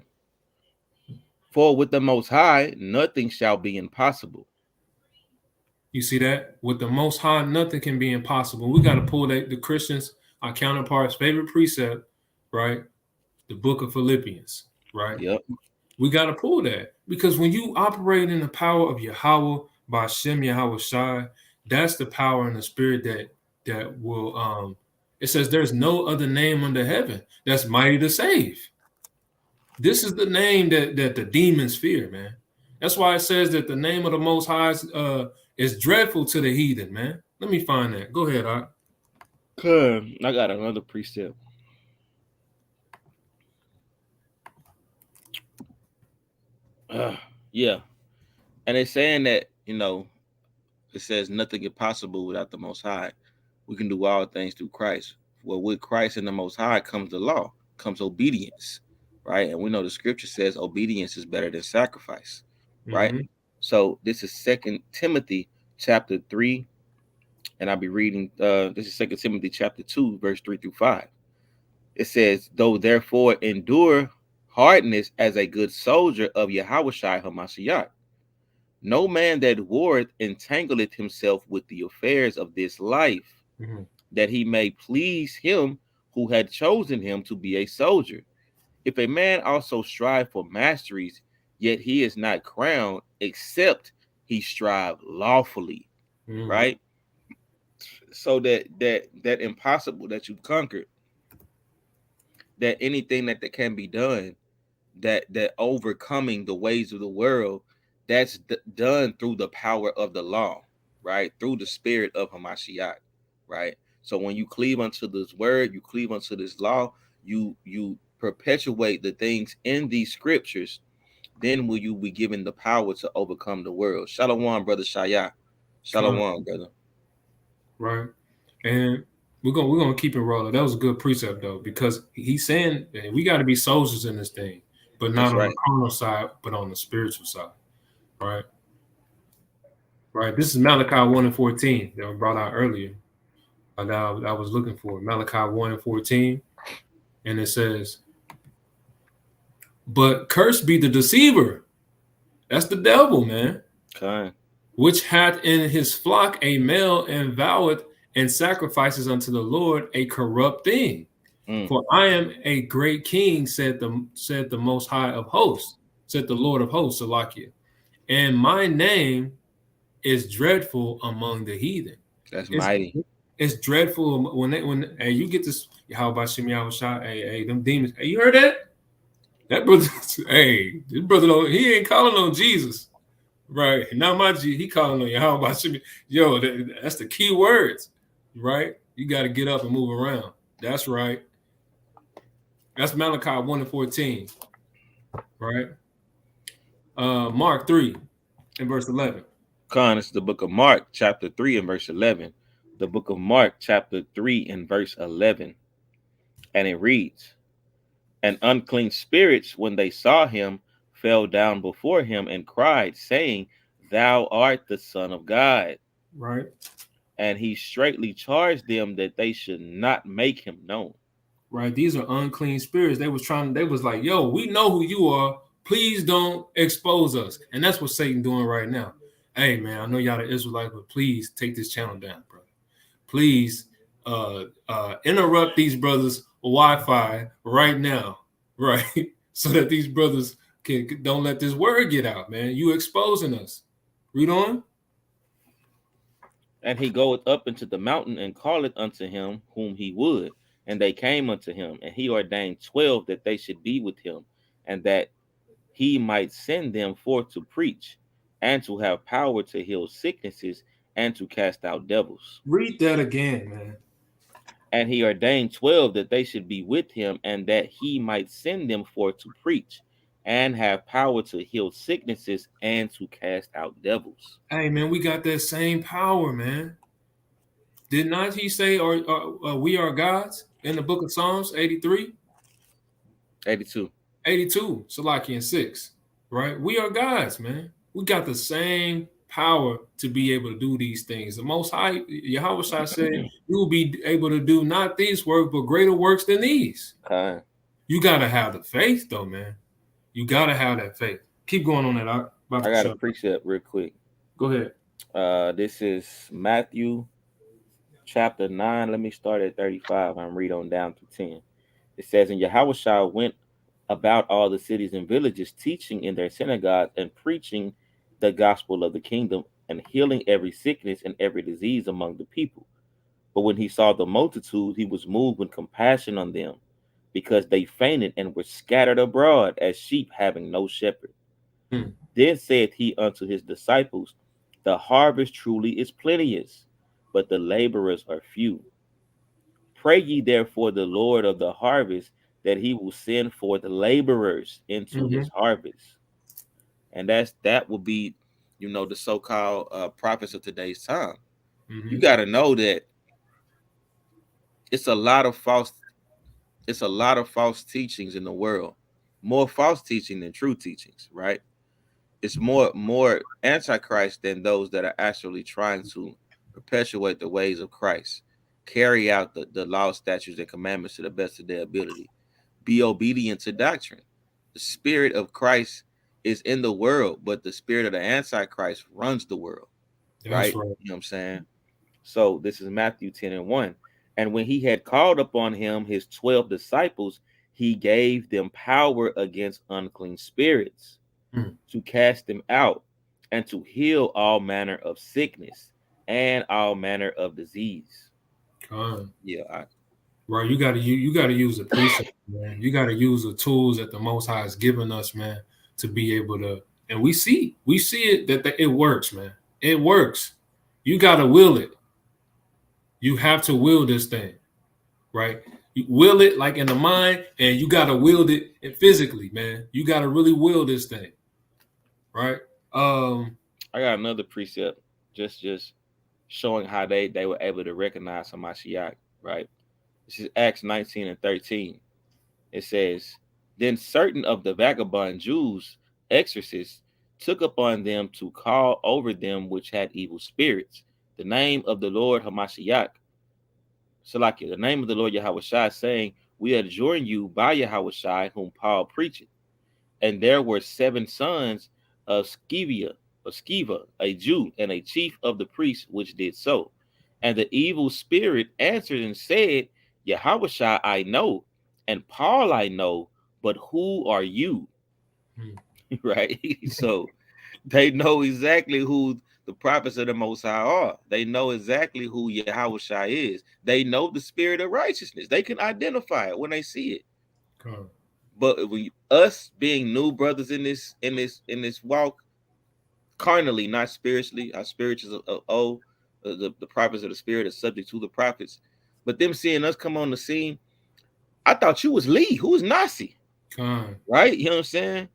For with the Most High, nothing shall be impossible. You see that? With the Most High, nothing can be impossible. We got to pull the Christians, our counterparts' favorite precept, right? The book of Philippians, right? Yep. We got to pull that, because when you operate in the power of Yahweh by Shem Yahushua, that's the power and the spirit that will it says there's no other name under heaven that's mighty to save. This is the name that the demons fear, man. That's why it says that the name of the Most High is dreadful to the heathen, man. Let me find that. Go ahead, Art. I got another precept. Yeah. And it's saying that, it says nothing is possible without the Most High. We can do all things through Christ. Well, with Christ and the Most High comes the law, comes obedience, right? And we know the scripture says obedience is better than sacrifice, right? So this is 2 Timothy chapter 3, and I'll be reading, this is 2 Timothy chapter 2, verse 3 through 5. It says, though therefore endure hardness as a good soldier of Yahushua HaMashiach. No man that warreth entangleth himself with the affairs of this life, that he may please him who had chosen him to be a soldier. If a man also strive for masteries, yet he is not crowned, except he strive lawfully, right? so that impossible that you've conquered, that anything that can be done, that overcoming the ways of the world, that's done through the power of the law, right? Through the spirit of Hamashiach, right? So when you cleave unto this word, you cleave unto this law, you perpetuate the things in these scriptures, then will you be given the power to overcome the world. Shalom, brother Shaya. Shalom, brother. Right. And we're gonna keep it rolling. That was a good precept though, because he's saying we got to be soldiers in this thing, but not That's on right. the carnal side, but on the spiritual side. Right. Right. This is Malachi 1:14 that was brought out earlier. That I was looking for. Malachi 1:14. And it says, but cursed be the deceiver. That's the devil, man. Okay. Which hath in his flock a male and voweth and sacrifices unto the Lord a corrupt thing. For I am a great king, said the Most High of Hosts, said the Lord of Hosts, Salakia. And my name is dreadful among the heathen. That's mighty. It's dreadful when hey, you get this. How about Shimei shot? Hey, them demons. Hey, you heard that? That brother. Hey, this brother don't. He ain't calling on Jesus, right? Not my G. He calling on you. How about Shimei? Yo, that's the key words, right? You got to get up and move around. That's right. That's Malachi 1:14, right? Mark 3 and verse 11. Khan, it's the book of Mark, chapter 3 and verse 11. The book of Mark, chapter 3 and verse 11. And it reads, and unclean spirits, when they saw him, fell down before him and cried, saying, thou art the Son of God. Right. And he straightly charged them that they should not make him known. Right. These are unclean spirits. They was like, yo, we know who you are. Please don't expose us. And that's what Satan doing right now. Hey, man, I know y'all the Israelites, but please take this channel down, brother. Please interrupt these brothers' Wi-Fi right now, right? So that these brothers don't let this word get out, man. You exposing us. Read on. And he goeth up into the mountain and calleth unto him whom he would. And they came unto him, and he ordained 12 that they should be with him, and that he might send them forth to preach, and to have power to heal sicknesses, and to cast out devils. Read that again, man. And he ordained 12 that they should be with him, and that he might send them forth to preach, and have power to heal sicknesses, and to cast out devils. Hey, man, we got that same power, man. Did not he say, we are gods in the book of Psalms 83? 82. 82, Salaki and 6, right? We are gods, man. We got the same power to be able to do these things. The Most High, Yahweh said, you will be able to do not these works, but greater works than these. You got to have the faith, though, man. You got to have that faith. Keep going on that. I got a precept real quick. Go ahead. This is Matthew chapter 9. Let me start at 35 and read on down to 10. It says, and Yahweh went about all the cities and villages, teaching in their synagogues and preaching the gospel of the kingdom, and healing every sickness and every disease among the people. But when he saw the multitude, he was moved with compassion on them, because they fainted and were scattered abroad as sheep having no shepherd. Then said he unto his disciples, the harvest truly is plenteous, but the laborers are few. Pray ye therefore the Lord of the harvest, that he will send forth laborers into his harvest. And that will be, the so-called prophets of today's time. You got to know that it's a lot of false teachings in the world. More false teaching than true teachings, right? It's more antichrist than those that are actually trying to perpetuate the ways of Christ, carry out the law, statutes, and commandments to the best of their ability. Be obedient to doctrine. The spirit of Christ is in the world, but the spirit of the Antichrist runs the world. Right? You know what I'm saying? So this is Matthew 10 and 1. And when he had called upon him his 12 disciples, he gave them power against unclean spirits to cast them out, and to heal all manner of sickness and all manner of disease. Con. Yeah, Right, you gotta use the precept, man. You gotta use the tools that the Most High has given us, man, to be able to. And we see it that it works, man. It works. You gotta will it. You have to will this thing, right? You will it like in the mind, and you gotta wield it physically, man. You gotta really will this thing, right? I got another precept, just showing how they were able to recognize Hamashiach, right? This is Acts 19 and 13. It says, then certain of the vagabond Jews, exorcists, took upon them to call over them which had evil spirits the name of the Lord Hamashiach. Salakia, the name of the Lord Yahushua, saying, we adjourn you by Yahushua, whom Paul preached. And there were 7 sons of Sceva, a Jew, and a chief of the priests, which did so. And the evil spirit answered and said, Yahushua I know, and Paul I know, but who are you? Right? So they know exactly who the prophets of the Most High are. They know exactly who Yahushua is. They know the spirit of righteousness. They can identify it when they see it. Con. But us being new brothers in this walk, carnally, not spiritually, our spirits is the prophets of the spirit are subject to the prophets. But them seeing us come on the scene, I thought you was Lee, who was Nasi, right? You know what I'm saying?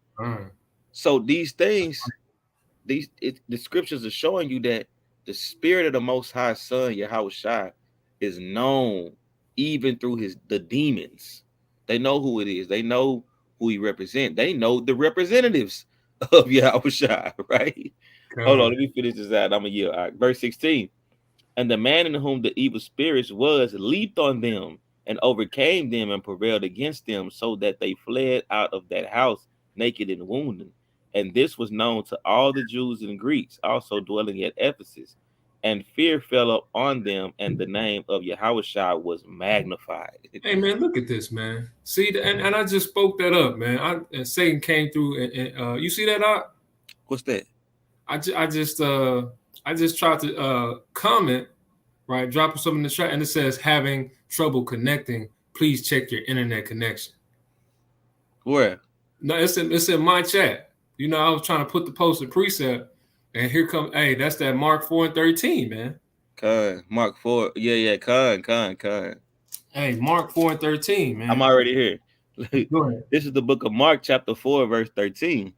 So these things, the scriptures are showing you that the spirit of the Most High Son, Yahushua, is known even through the demons. They know who it is. They know who he represents. They know the representatives of Yahushua, right? Hold on, let me finish this out. I'm a year. Right. Verse 16. And the man in whom the evil spirits was leaped on them and overcame them and prevailed against them, so that they fled out of that house naked and wounded. And this was known to all the Jews and Greeks also dwelling at Ephesus. And fear fell up on them, and the name of Yahushua was magnified. Hey man, look at this, man. See, and I just spoke that up, man. And Satan came through, and you see that? What's that? I just tried to comment, right? Dropping something in the chat, and it says having trouble connecting. Please check your internet connection. Where? No, it's in my chat. You know, I was trying to put the post of precept, and here come, hey, that's that Mark 4 and 13, man. Mark 4, yeah, con. Hey, Mark 4 and 13, man. I'm already here. Go ahead. This is the book of Mark, chapter 4, verse 13.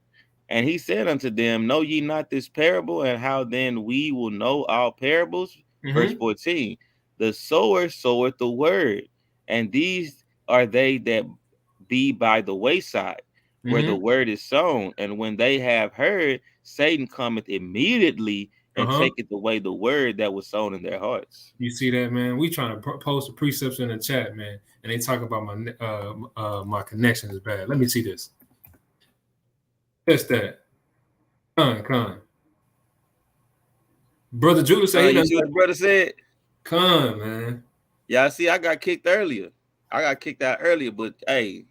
And he said unto them, know ye not this parable, and how then we will know all parables? Mm-hmm. Verse 14, the sower soweth the word, and these are they that be by the wayside, where the word is sown. And when they have heard, Satan cometh immediately and taketh away the word that was sown in their hearts. You see that, man? We trying to post the precepts in the chat, man, and they talk about my connection is bad. Let me see this. That's that. Con. Brother Judah said, you see what the brother said? Con, man. Yeah, see, I got kicked earlier. I got kicked out earlier, but hey,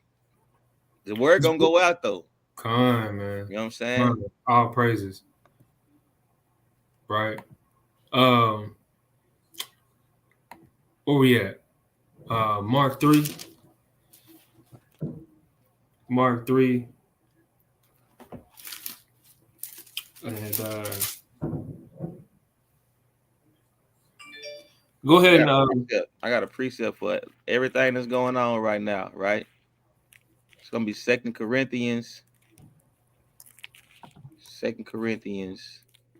the word gonna go out though. Con, man. You know what I'm saying? Con. All praises. Right. Where we at? Mark 3. Mark 3. And go ahead and I got a precept for everything that's going on right now, right? It's gonna be 2 Corinthians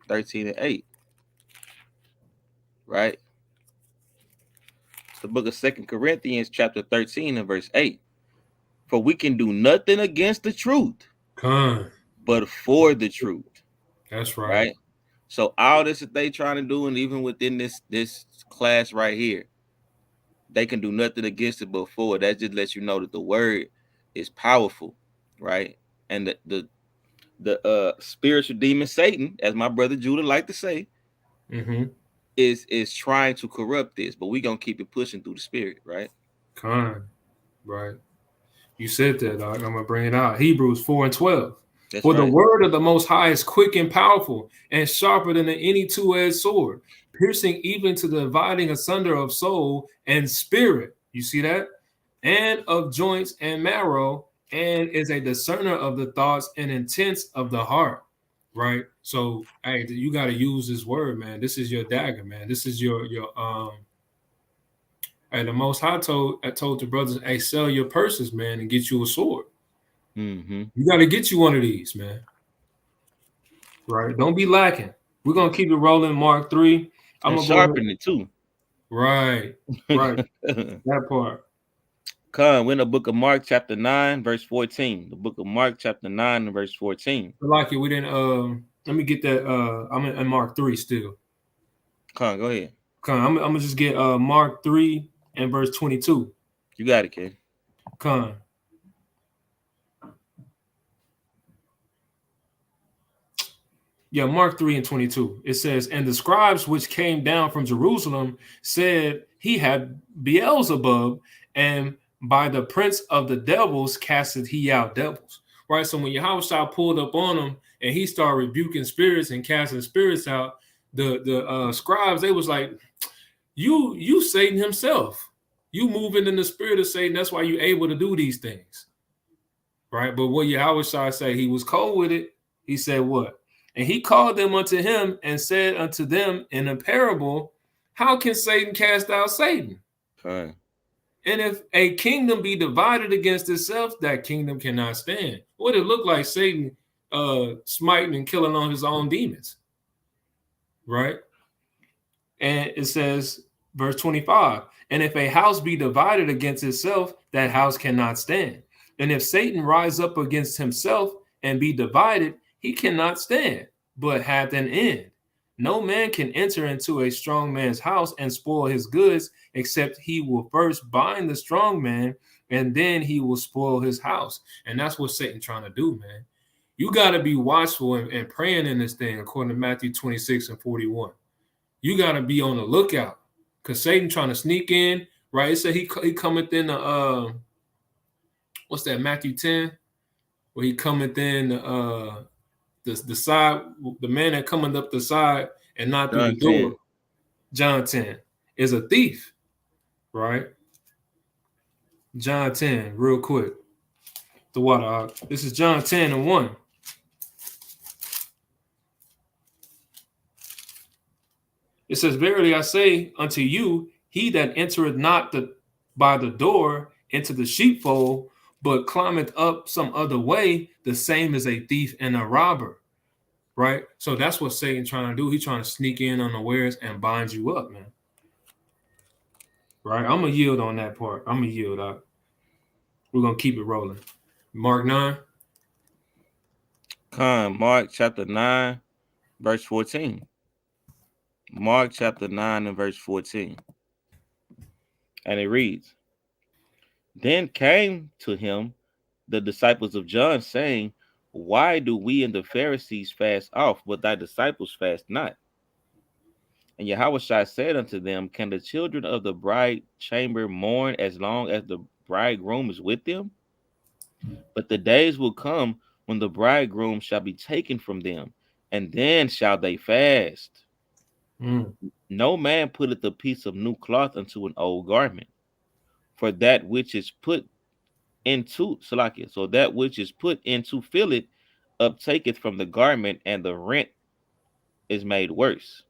13 and 8. Right? It's the book of 2 Corinthians, chapter 13 and verse 8. For we can do nothing against the truth, but for the truth. That's right. Right? So all this that they trying to do, and even within this class right here, they can do nothing against it but for it. That just lets you know that the word is powerful, right? And the spiritual demon Satan, as my brother Judah like to say, is trying to corrupt this, but we gonna keep it pushing through the spirit, right? Right. You said that, dog. I'm gonna bring it out. Hebrews 4 and 12. For the word of the Most High is quick and powerful and sharper than any two-edged sword, piercing even to the dividing asunder of soul and spirit. You see that? And of joints and marrow, and is a discerner of the thoughts and intents of the heart. Right. So, hey, you got to use this word, man. This is your dagger, man. This is your Hey, the Most High told the brothers, hey, sell your purses, man, and get you a sword. Mm-hmm. You got to get you one of these, man. Right? Don't be lacking. We're gonna keep it rolling. Mark 3. I'm And gonna go ahead. sharpen it too. Right. That part. Come, we're in the book of Mark, chapter 9, verse 14. The book of Mark, chapter 9, and verse 14. I like it. We didn't. Let me get that. I'm in Mark 3 still. Come, go ahead. Come, I'm gonna just get Mark 3 and verse 22. You got it, kid. Come. Yeah, Mark 3 and 22. It says, and the scribes which came down from Jerusalem said he had Beelzebub, and by the prince of the devils casted he out devils. Right. So when Yahushua pulled up on him and he started rebuking spirits and casting spirits out, the scribes, they was like, you Satan himself. You moving in the spirit of Satan. That's why you're able to do these things. Right. But what Yahushua say, he was cold with it. He said what? And he called them unto him and said unto them in a parable, how can Satan cast out Satan? Fine. And if a kingdom be divided against itself, that kingdom cannot stand. What it look like Satan smiting and killing on his own demons. Right? And it says, verse 25, and if a house be divided against itself, that house cannot stand. And if Satan rise up against himself and be divided, he cannot stand, but hath an end. No man can enter into a strong man's house and spoil his goods, except he will first bind the strong man, and then he will spoil his house. And that's what Satan trying to do, man. You got to be watchful and praying in this thing, according to Matthew 26 and 41. You got to be on the lookout, because Satan trying to sneak in, right? It said he cometh in the, what's that, Matthew 10? Where he cometh in the side, the man that coming up the side and not through the door. 10. John 10 is a thief, right? John 10, real quick. The water. This is John 10 and 1. It says, verily I say unto you, he that entereth not by the door into the sheepfold, but climbeth up some other way, the same is a thief and a robber. Right? So that's what Satan's trying to do. He's trying to sneak in unawares and bind you up, man. Right? I'm going to yield on that part. I'm going to yield up. We're going to keep it rolling. Mark 9. Come, Mark chapter 9, verse 14. Mark chapter 9 and verse 14. And it reads, then came to him the disciples of John, saying, why do we and the Pharisees fast off, but thy disciples fast not? And Yahushua said unto them, can the children of the bride chamber mourn as long as the bridegroom is with them? But the days will come when the bridegroom shall be taken from them, and then shall they fast. No man putteth a piece of new cloth unto an old garment, for that which is put into Salakia, so that which is put into fill it uptaketh from the garment, and the rent is made worse.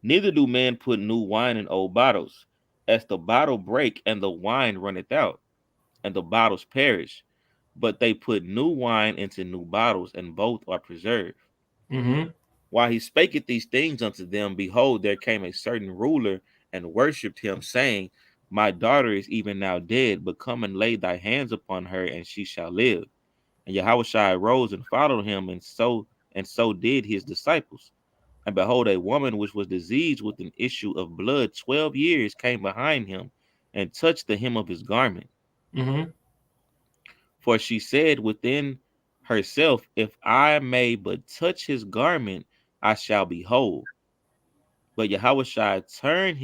Neither do men put new wine in old bottles, as the bottle break and the wine runneth out, and the bottles perish. But they put new wine into new bottles, and both are preserved. While he spaketh these things unto them, behold, there came a certain ruler and worshipped him, saying, my daughter is even now dead, but come and lay thy hands upon her, and she shall live. And Yahushua arose and followed him, and so did his disciples. And behold, a woman which was diseased with an issue of blood 12 years came behind him, and touched the hem of his garment. For she said within herself, if I may but touch his garment, I shall be whole. But Yahushua turned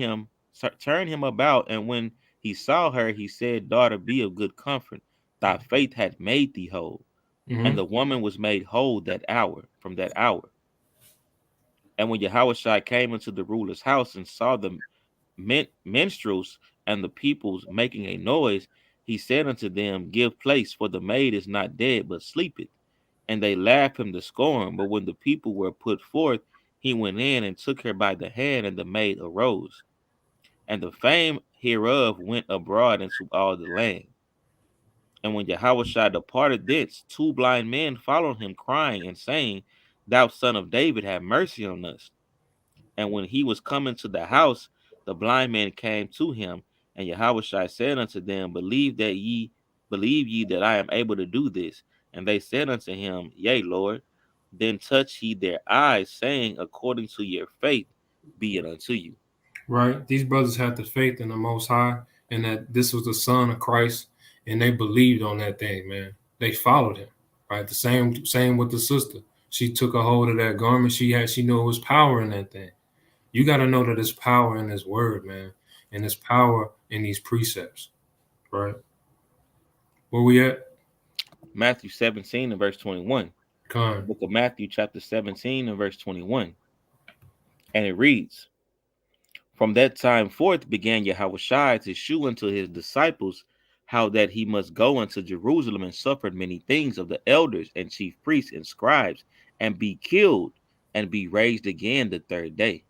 him about, and when he saw her, he said, daughter, be of good comfort, thy faith hath made thee whole. And the woman was made whole from that hour. And when Yahushua came into the ruler's house and saw the minstrels and the peoples making a noise, he said unto them, Give place, for the maid is not dead, but sleepeth. And they laughed him to scorn. But when the people were put forth, he went in and took her by the hand, and the maid arose. And the fame hereof went abroad into all the land. And when Yahushua departed thence, 2 blind men followed him, crying and saying, Thou son of David, have mercy on us. And when he was coming to the house, the blind men came to him, and Yahushua said unto them, believe ye that I am able to do this? And they said unto him, Yea, Lord. Then touched he their eyes, saying, According to your faith, be it unto you. Right. These brothers had the faith in the Most High, and that this was the Son of Christ, and they believed on that thing, man. They followed him. Right. The same with the sister. She took a hold of that garment. She knew it was power in that thing. You got to know that there's power in this word, man, and there's power in these precepts, right? Where we at? Matthew 17 and verse 21. Con. Book of Matthew chapter 17 and verse 21. And it reads, From that time forth began Yahushua to shew unto his disciples how that he must go unto Jerusalem and suffer many things of the elders and chief priests and scribes, and be killed, and be raised again the 3rd day.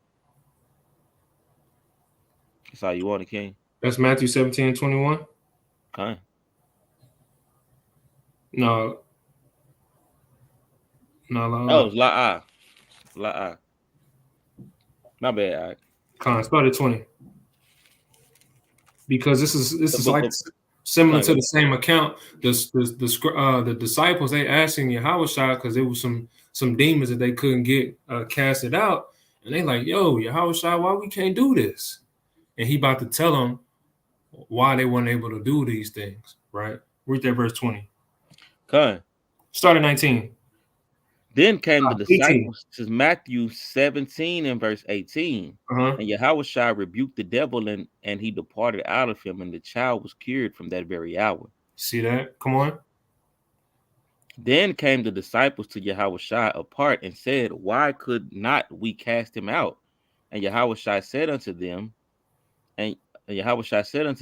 That's all you want, King? That's Matthew 17, 21? Okay. No. Oh, it's La'ah. La'ah. My bad. All right. Con, start at 20. Because this is like similar to the same account. The disciples, they asking Yahushua because there was some demons that they couldn't get casted out, and they like, yo, Yahushua, why we can't do this? And he about to tell them why they weren't able to do these things, right? Read that verse 20. Okay. Start at 19. Then came the disciples to Matthew 17 and verse 18. And Yahushua rebuked the devil, and he departed out of him, and the child was cured from that very hour. See that? Come on. Then came the disciples to Yahushua apart and said, Why could not we cast him out? And Yahushua said unto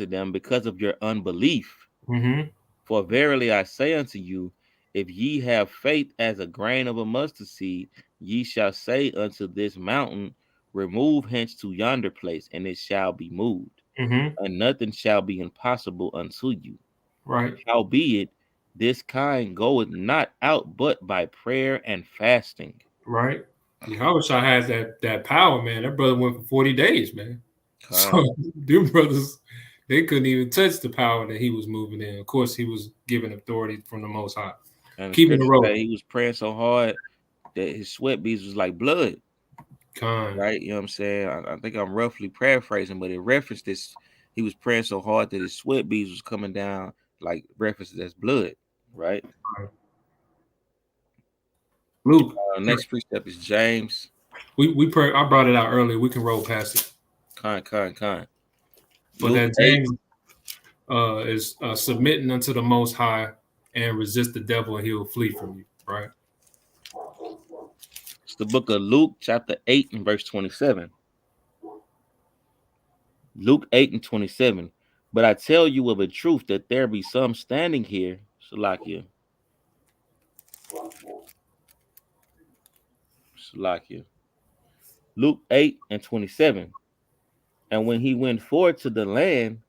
them, Because of your unbelief. Mm-hmm. For verily I say unto you, if ye have faith as a grain of a mustard seed, ye shall say unto this mountain, Remove hence to yonder place, and it shall be moved. Mm-hmm. And nothing shall be impossible unto you. Right. Howbeit, this kind goeth not out but by prayer and fasting. Right. Yahushua has that power, man. That brother went for 40 days, man. So them brothers, they couldn't even touch the power that he was moving in. Of course, he was given authority from the Most High. And keeping the road. He was praying so hard that his sweat beads was like blood. Right? You know what I'm saying? I think I'm roughly paraphrasing, but it referenced this. He was praying so hard that his sweat beads was coming down like references as blood. Right? Luke. Next precept is James. We pray. I brought it out earlier. We can roll past it. Con. But that James is submitting unto the Most High and resist the devil, and he will flee from you. Right? It's the book of Luke, chapter 8 and verse 27. Luke 8 and 27. But I tell you of a truth that there be some standing here, Salakia. Luke 8 and 27. And when he went forward to the land,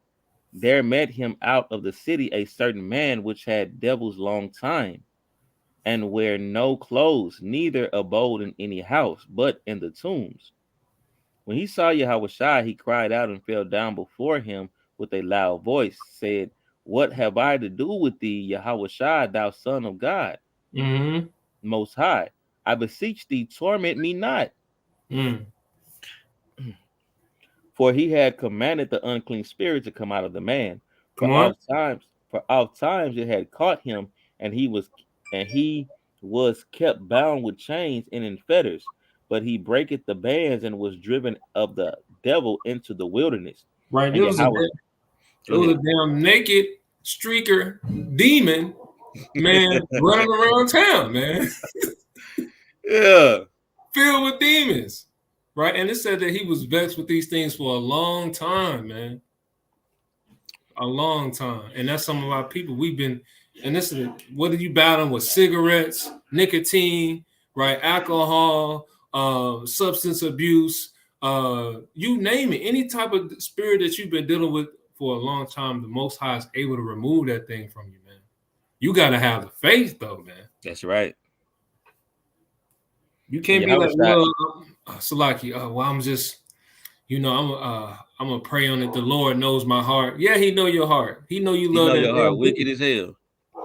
there met him out of the city a certain man which had devils long time, and wear no clothes, neither abode in any house, but in the tombs. When he saw Yahushua, he cried out and fell down before him with a loud voice, said, What have I to do with thee, Yahushua, thou Son of God, Most High? I beseech thee, torment me not. For he had commanded the unclean spirit to come out of the man. For oft times it had caught him, and he was kept bound with chains and in fetters. But he breaketh the bands and was driven of the devil into the wilderness. Right. It was a damn naked streaker demon, man, running around town, man. Yeah. Filled with demons. right? And it said that he was vexed with these things for a long time, man. A long time. And that's some of our people. We've been, and this is what are you battling with? Cigarettes, nicotine, right? Alcohol, substance abuse, you name it. Any type of spirit that you've been dealing with for a long time, the Most High is able to remove that thing from you, man. You got to have the faith, though, man. That's right. You can't be like, well, Salaki, well, I'm just, I'm gonna pray on it. The Lord knows my heart. Yeah, He know your heart. He know you love that your heart damn wicked thing. as hell.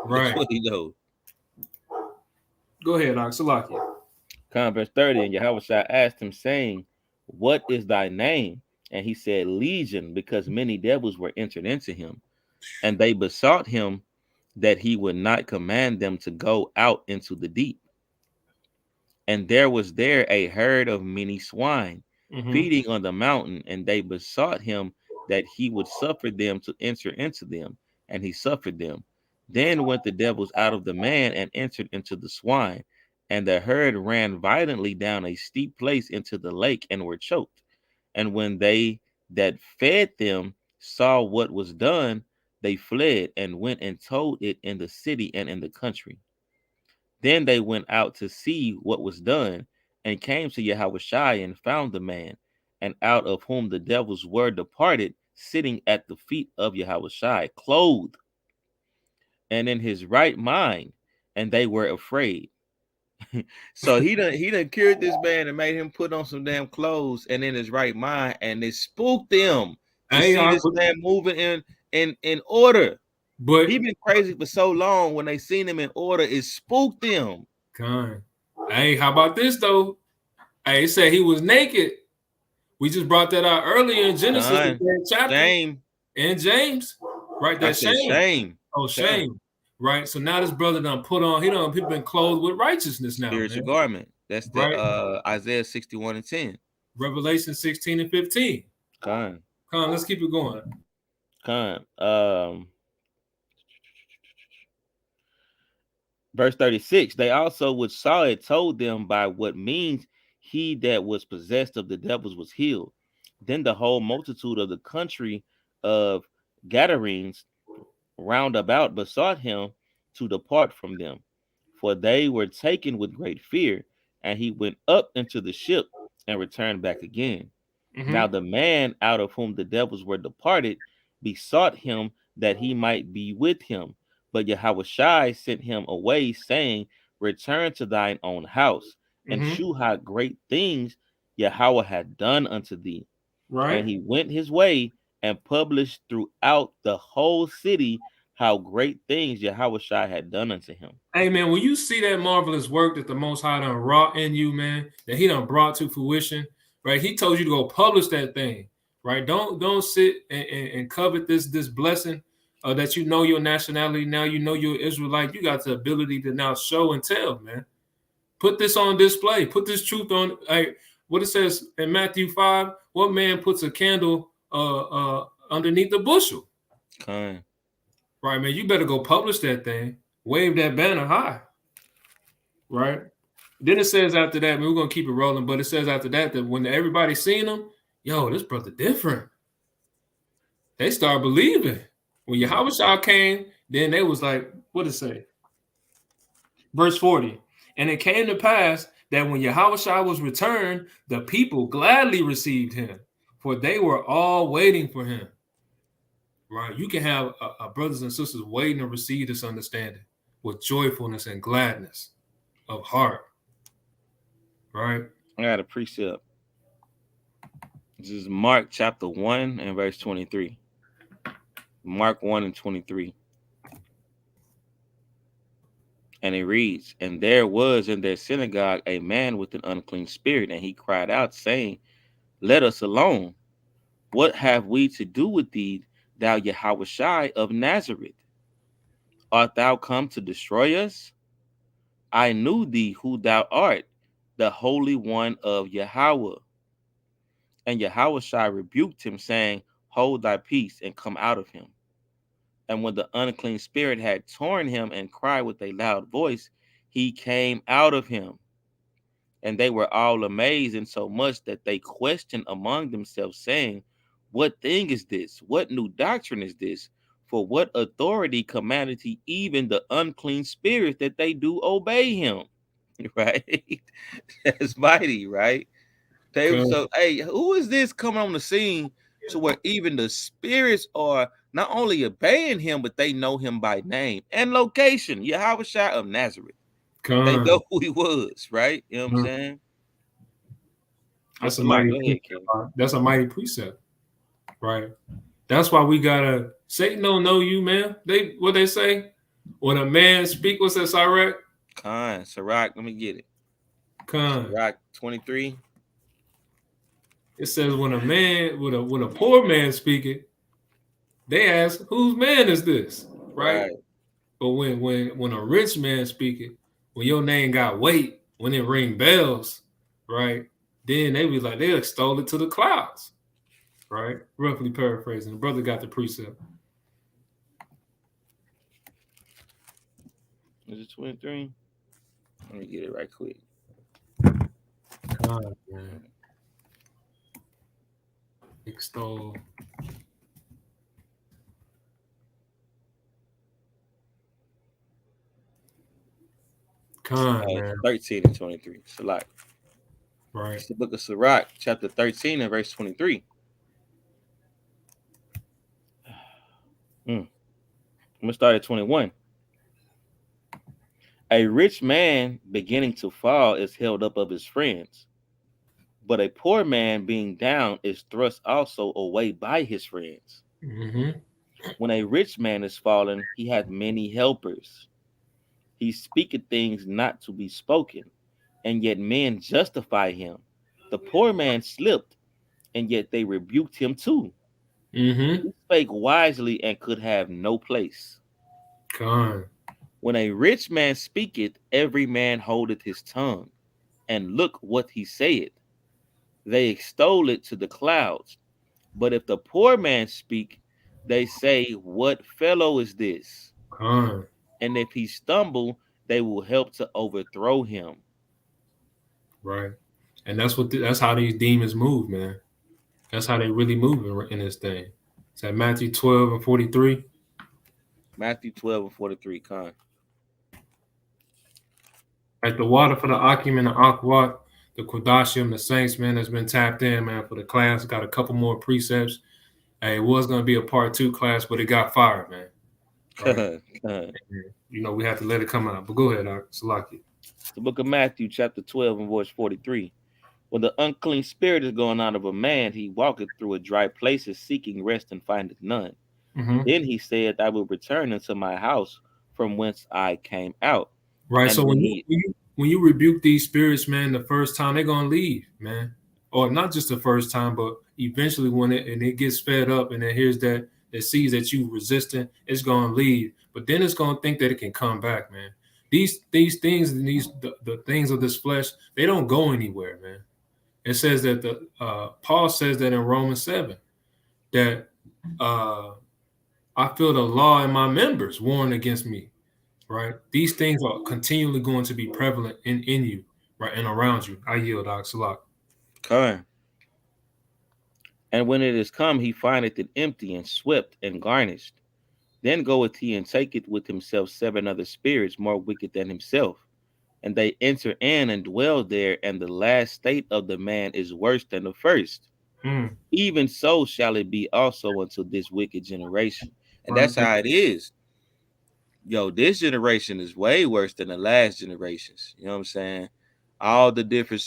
Right. That's what He knows. Go ahead, Salaki. Verse 30, and Yahushua asked him, saying, what is thy name? And he said, Legion, because many devils were entered into him. And they besought him that he would not command them to go out into the deep. And there was there a herd of many swine feeding on the mountain, and they besought him that he would suffer them to enter into them, and he suffered them. Then went the devils out of the man and entered into the swine, and the herd ran violently down a steep place into the lake and were choked. And when they that fed them saw what was done, they fled and went and told it in the city and in the country. Then they went out to see what was done, and came to Yahushua and found the man, and out of whom the devils were departed, sitting at the feet of Yahushua, clothed and in his right mind, and they were afraid. So he done cured this man and made him put on some damn clothes and in his right mind, and it spooked them to see this man moving in order. But he been crazy for so long. When they seen him in order, it spooked them. Hey, how about this though? Hey, it said he was naked. We just brought that out earlier in Genesis, the third chapter. Shame. And James, right? That shame. Oh, shame. Right. So now this brother done put on, people been clothed with righteousness now. Spiritual garment. That's the right? Isaiah 61 and 10. Revelation 16 and 15. Come on, let's keep it going. Verse 36, they also which saw it told them by what means he that was possessed of the devils was healed. Then the whole multitude of the country of Gadarenes round about besought him to depart from them, for they were taken with great fear. And he went up into the ship and returned back again. Now the man out of whom the devils were departed besought him that he might be with him. But Yahushua sent him away, saying, return to thine own house, and shew how great things Yahweh had done unto thee. Right. And he went his way and published throughout the whole city how great things Yahushua had done unto him. Hey, man, when you see that marvelous work that the Most High done wrought in you, man, that he done brought to fruition, right? He told you to go publish that thing, right? Don't sit and covet this blessing. That you know your nationality now, you know you're Israelite. You got the ability to now show and tell, man. Put this on display. Put this truth on. What it says in Matthew 5, what man puts a candle underneath the bushel? Right, man. You better go publish that thing. Wave that banner high. Right? Then it says after that, we're going to keep it rolling, but it says after that when everybody seen him, yo, this brother different. They start believing. When Yahushua came, then they was like, what did it say? Verse 40. And it came to pass that when Yahushua was returned, the people gladly received him, for they were all waiting for him. Right? You can have brothers and sisters waiting to receive this understanding with joyfulness and gladness of heart. Right? I got a precept. This is Mark chapter 1 and verse 23. Mark 1 and 23. And it reads, and there was in their synagogue a man with an unclean spirit, and he cried out, saying, let us alone. What have we to do with thee, thou Yahushua of Nazareth? Art thou come to destroy us? I knew thee who thou art, the Holy One of Yahweh. And Yahushua rebuked him, saying, hold thy peace and come out of him. And when the unclean spirit had torn him and cried with a loud voice, he came out of him. And they were all amazed, and so much that they questioned among themselves, saying, what thing is this? What new doctrine is this? For what authority commanded he even the unclean spirits that they do obey him? Right? That's mighty, right? So, hey, who is this coming on the scene to where even the spirits are not only obeying him, but they know him by name and location? Yahushua of Nazareth. They know who he was, right? You know what I'm saying? That's a mighty precept, right? That's why we gotta. Satan don't know you, man. What they say when a man speak. What's that, Sirach? Sirach. Let me get it. Sirach 23. It says when a poor man speaking, they ask, whose man is this, right? But when a rich man speaking, when your name got weight, when it ring bells, right? Then they be like, they extol it to the clouds, right? Roughly paraphrasing. The brother got the precept. Is it 23? Let me get it right quick. God, man. Extol. Man. 13 and 23. Sirach. Right. It's the book of Sirach, chapter 13 and verse 23. I'm going to start at 21. A rich man beginning to fall is held up of his friends, but a poor man being down is thrust also away by his friends. Mm-hmm. When a rich man is fallen, he hath many helpers. He speaketh things not to be spoken, and yet men justify him. The poor man slipped, and yet they rebuked him too. Mm-hmm. He spake wisely and could have no place. When a rich man speaketh, every man holdeth his tongue, and look what he saith. They extol it to the clouds. But if the poor man speak, they say, what fellow is this? And if he stumble, they will help to overthrow him. Right. And that's how these demons move, man. That's how they really move in this thing. It's at Matthew 12 and 43. Matthew 12 and 43, Like the water for the Akim and the Akwat, the Kodashim, the Saints, man, has been tapped in, man, for the class. Got a couple more precepts. Hey, it was going to be a part 2 class, but it got fired, man. Right? You know, we have to let it come out. But go ahead, Salaki. The book of Matthew, chapter 12 and verse 43. When the unclean spirit is going out of a man, he walketh through a dry places, seeking rest and findeth none. Mm-hmm. Then he said, I will return into my house from whence I came out. Right. And so when you rebuke these spirits, man, the first time they're gonna leave, man. Or not just the first time, but eventually when it gets fed up and it hears that sees that you resistant, it's gonna leave. But then it's gonna think that it can come back, man. These things and the things of this flesh, they don't go anywhere, man. It says that Paul says that in Romans 7 that I feel the law in my members warring against me. Right, these things are continually going to be prevalent in you, right, and around you. I yield, Salat. Okay. And when it is come, he findeth it empty and swept and garnished. Then goeth he and taketh with himself 7 other spirits more wicked than himself, and they enter in and dwell there. And the last state of the man is worse than the first. Even so shall it be also unto this wicked generation. And that's how it is. Yo, this generation is way worse than the last generations. You know what I'm saying? All the different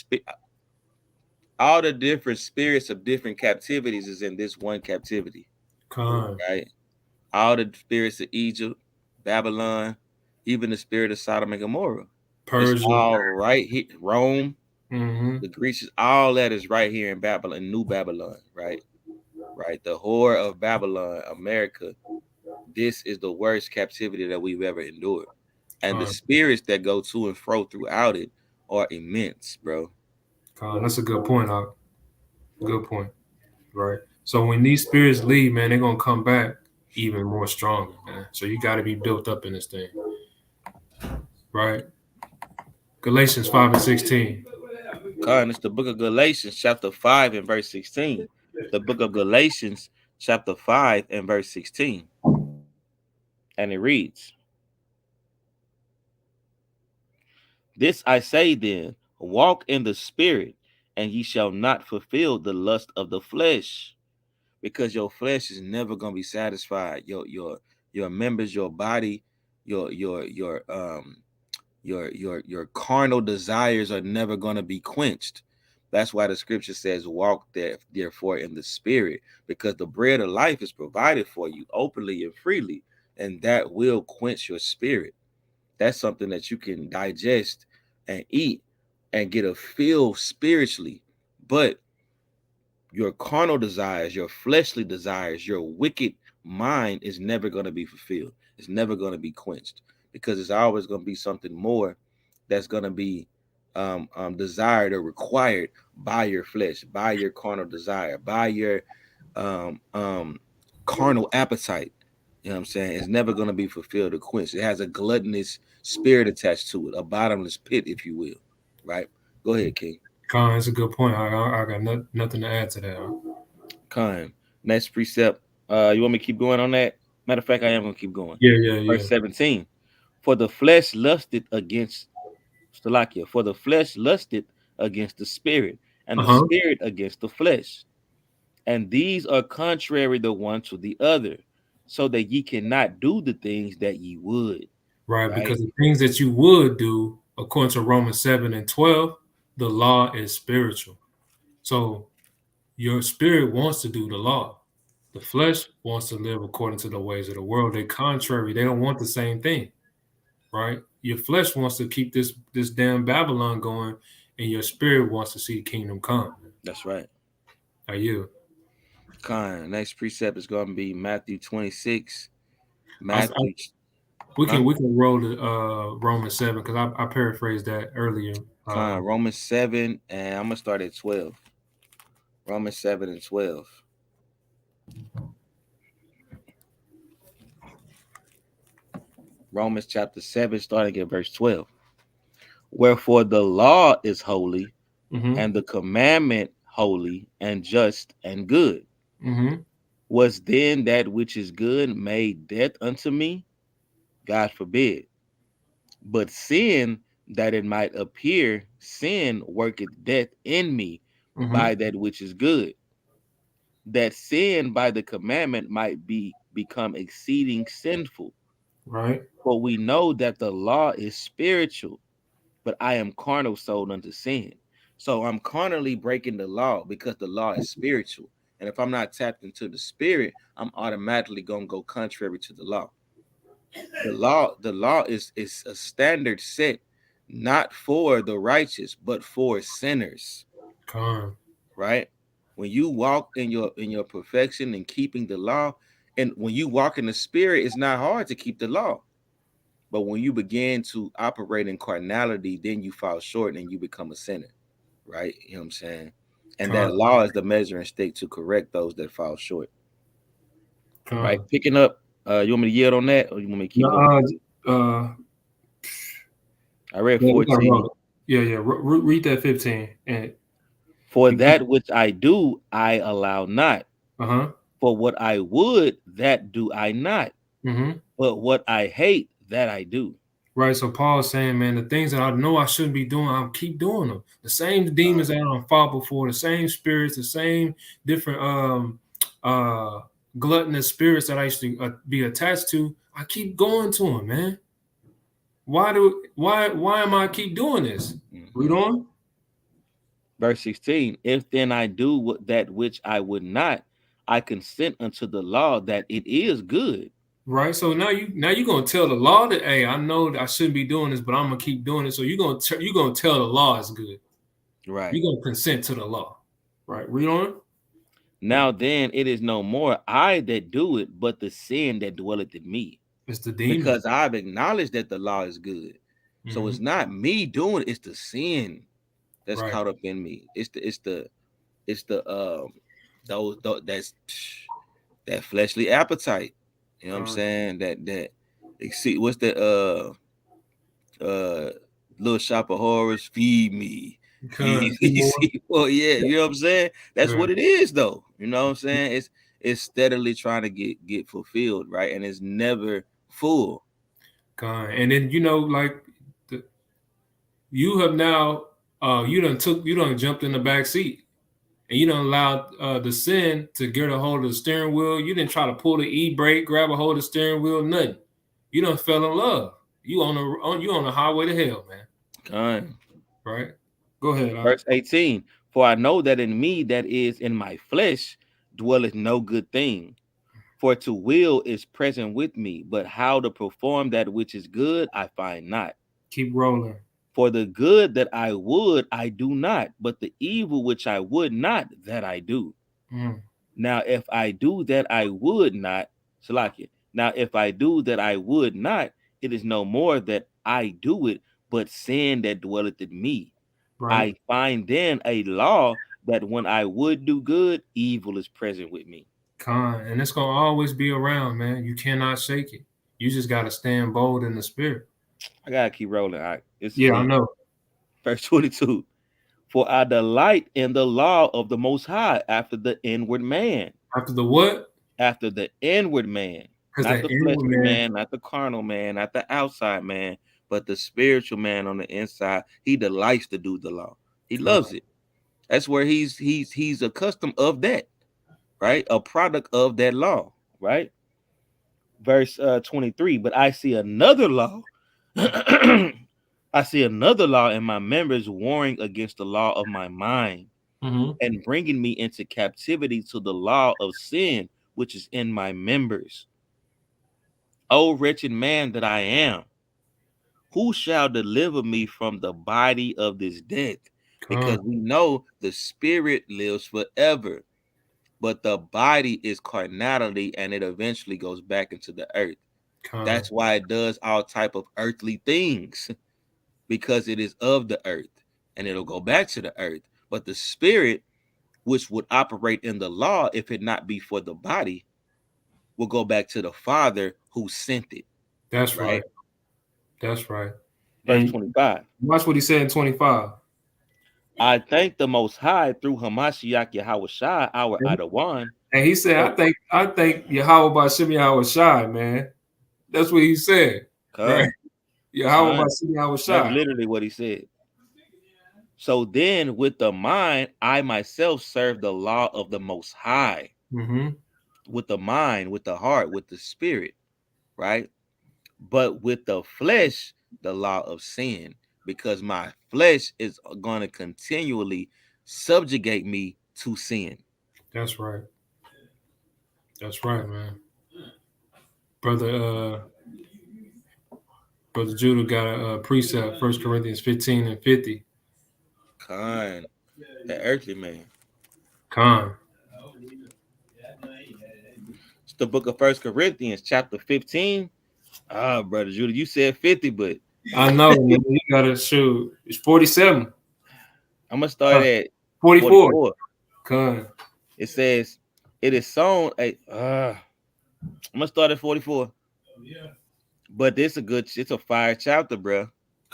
spirits of different captivities is in this one captivity. Right? All the spirits of Egypt, Babylon, even the spirit of Sodom and Gomorrah. Persia. It's all right here. Rome, the Grecians, all that is right here in Babylon, New Babylon, right? Right. The whore of Babylon, America. This is the worst captivity that we've ever endured. And the spirits that go to and fro throughout it are immense, bro. That's a good point, Doc. Good point. Right. So when these spirits leave, man, they're going to come back even more stronger, man. So you got to be built up in this thing. Right. Galatians 5 and 16. Con, it's the book of Galatians, chapter 5 and verse 16. The book of Galatians, chapter 5 and verse 16. And it reads, "This I say then, walk in the spirit, and ye shall not fulfill the lust of the flesh." Because your flesh is never gonna be satisfied. Your members, your body, your carnal desires are never gonna be quenched. That's why the scripture says, "Walk therefore in the spirit," because the bread of life is provided for you openly and freely, and that will quench your spirit. That's something that you can digest and eat and get a feel spiritually. But your carnal desires, your fleshly desires, your wicked mind is never going to be fulfilled. It's never going to be quenched, because it's always going to be something more that's going to be desired or required by your flesh, by your carnal desire, by your um, um, carnal appetite. You know what I'm saying? It's never going to be fulfilled or quenched. It has a gluttonous spirit attached to it, a bottomless pit, if you will. Right? Go ahead, King. Con, that's a good point. I got nothing to add to that. Con. Next precept. You want me to keep going on that? Matter of fact, I am going to keep going. Yeah. Verse 17. For the flesh lusted against Stalakia. For the flesh lusted against the spirit, and the spirit against the flesh. And these are contrary the one to the other, so that ye cannot do the things that ye would. Right, because the things that you would do, according to Romans 7 and 12, the law is spiritual. So your spirit wants to do the law. The flesh wants to live according to the ways of the world. They're contrary. They don't want the same thing, right? Your flesh wants to keep this damn Babylon going, and your spirit wants to see the kingdom come. That's right. Are you? Con. Next precept is going to be Matthew 26. We can roll to Romans 7, because I paraphrased that earlier. Romans 7, and I'm gonna start at 12. Romans 7 and 12. Romans chapter 7, starting at verse 12. Wherefore the law is holy, and the commandment holy and just and good. Was then that which is good made death unto me? God forbid. But sin, that it might appear sin, worketh death in me by that which is good, that sin by the commandment might become exceeding sinful. Right. For we know that the law is spiritual, but I am carnal, sold unto sin. So I'm carnally breaking the law because the law is spiritual. And if I'm not tapped into the spirit, I'm automatically gonna go contrary to the law. The law is a standard set not for the righteous, but for sinners. Right? When you walk in your perfection and keeping the law, and when you walk in the spirit, it's not hard to keep the law. But when you begin to operate in carnality, then you fall short and you become a sinner. Right? You know what I'm saying? And that law is the measuring stick to correct those that fall short. Right? Picking up, you want me to yield on that, or you want me to keep going? I read 14. Yeah. Read that 15. And for that which I do, I allow not. For what I would, that do I not. But what I hate, that I do. Right. So Paul is saying, man, the things that I know I shouldn't be doing, I'll keep doing them. The same demons that I fought before, the same spirits, the same different gluttonous spirits that I used to be attached to, I keep going to them, man. Why am I keep doing this? Read on. Verse 16. If then I do that which I would not, I consent unto the law that it is good. Right. So now you're gonna tell the law that, hey, I know that I shouldn't be doing this, but I'm gonna keep doing it. So you're gonna tell the law is good. Right. You're gonna consent to the law. Right. Read on. Now then, it is no more I that do it, but the sin that dwelleth in me. It's the demon. Because I've acknowledged that the law is good. So it's not me doing it, it's the sin that's caught up in me. It's the that fleshly appetite. You know what I'm saying? That what's that Little Shop of Horrors, feed me. Well, yeah, you know what I'm saying? That's what it is, though. You know what I'm saying? It's steadily trying to get fulfilled, right? And it's never full. And then like you have now you done jumped in the back seat, and you done allowed the sin to get a hold of the steering wheel. You didn't try to pull the e-brake, grab a hold of the steering wheel, nothing. You done fell in love. You on the highway to hell, man. Right? Go ahead. Verse 18. For I know that in me, that is in my flesh, dwelleth no good thing. For to will is present with me, but how to perform that which is good, I find not. Keep rolling. For the good that I would, I do not, but the evil which I would not, that I do. Now, if I do that I would not, Salakia. Now, if I do that I would not, it is no more that I do it, but sin that dwelleth in me. Right. I find then a law that when I would do good, evil is present with me. And it's gonna always be around, man. You cannot shake it. You just gotta stand bold in the spirit. I gotta keep rolling. I know. Verse 22. For I delight in the law of the Most High after the inward man. After the what? After the inward man. Not the fleshly man, not the carnal man, not the outside man, but the spiritual man on the inside. He delights to do the law. He loves it. That's where he's accustomed of that, right? A product of that law, right? Verse 23. But I see another law. I see another law in my members warring against the law of my mind, and bringing me into captivity to the law of sin, which is in my members. O wretched man that I am, who shall deliver me from the body of this death? Because we know the spirit lives forever, but the body is carnality, and it eventually goes back into the earth. That's why it does all type of earthly things, because it is of the earth, and it'll go back to the earth. But the spirit, which would operate in the law if it not be for the body, will go back to the Father who sent it. That's right. That's right. Verse 25. Watch what he said in 25. I thank the Most High through Hamashiach Yahawashi, our Adawan. And he said, I thank Yahweh Bashim Yahawashi, man. That's what he said. Right? Yahweh Bashim Yahawashi. That's literally what he said. So then with the mind, I myself serve the law of the Most High. With the mind, with the heart, with the spirit, right? But with the flesh, the law of sin, because my flesh is going to continually subjugate me to sin. That's right. That's right, man. Brother Judah got a precept, 1 Corinthians 15 and 50. The earthly man. It's the book of 1 Corinthians, chapter 15. Brother Judah, you said 50, but I know, man. You gotta shoot. It's 47. I'm gonna start at 44. It says, it is sown I'm gonna start at 44. But it's a fire chapter, bro.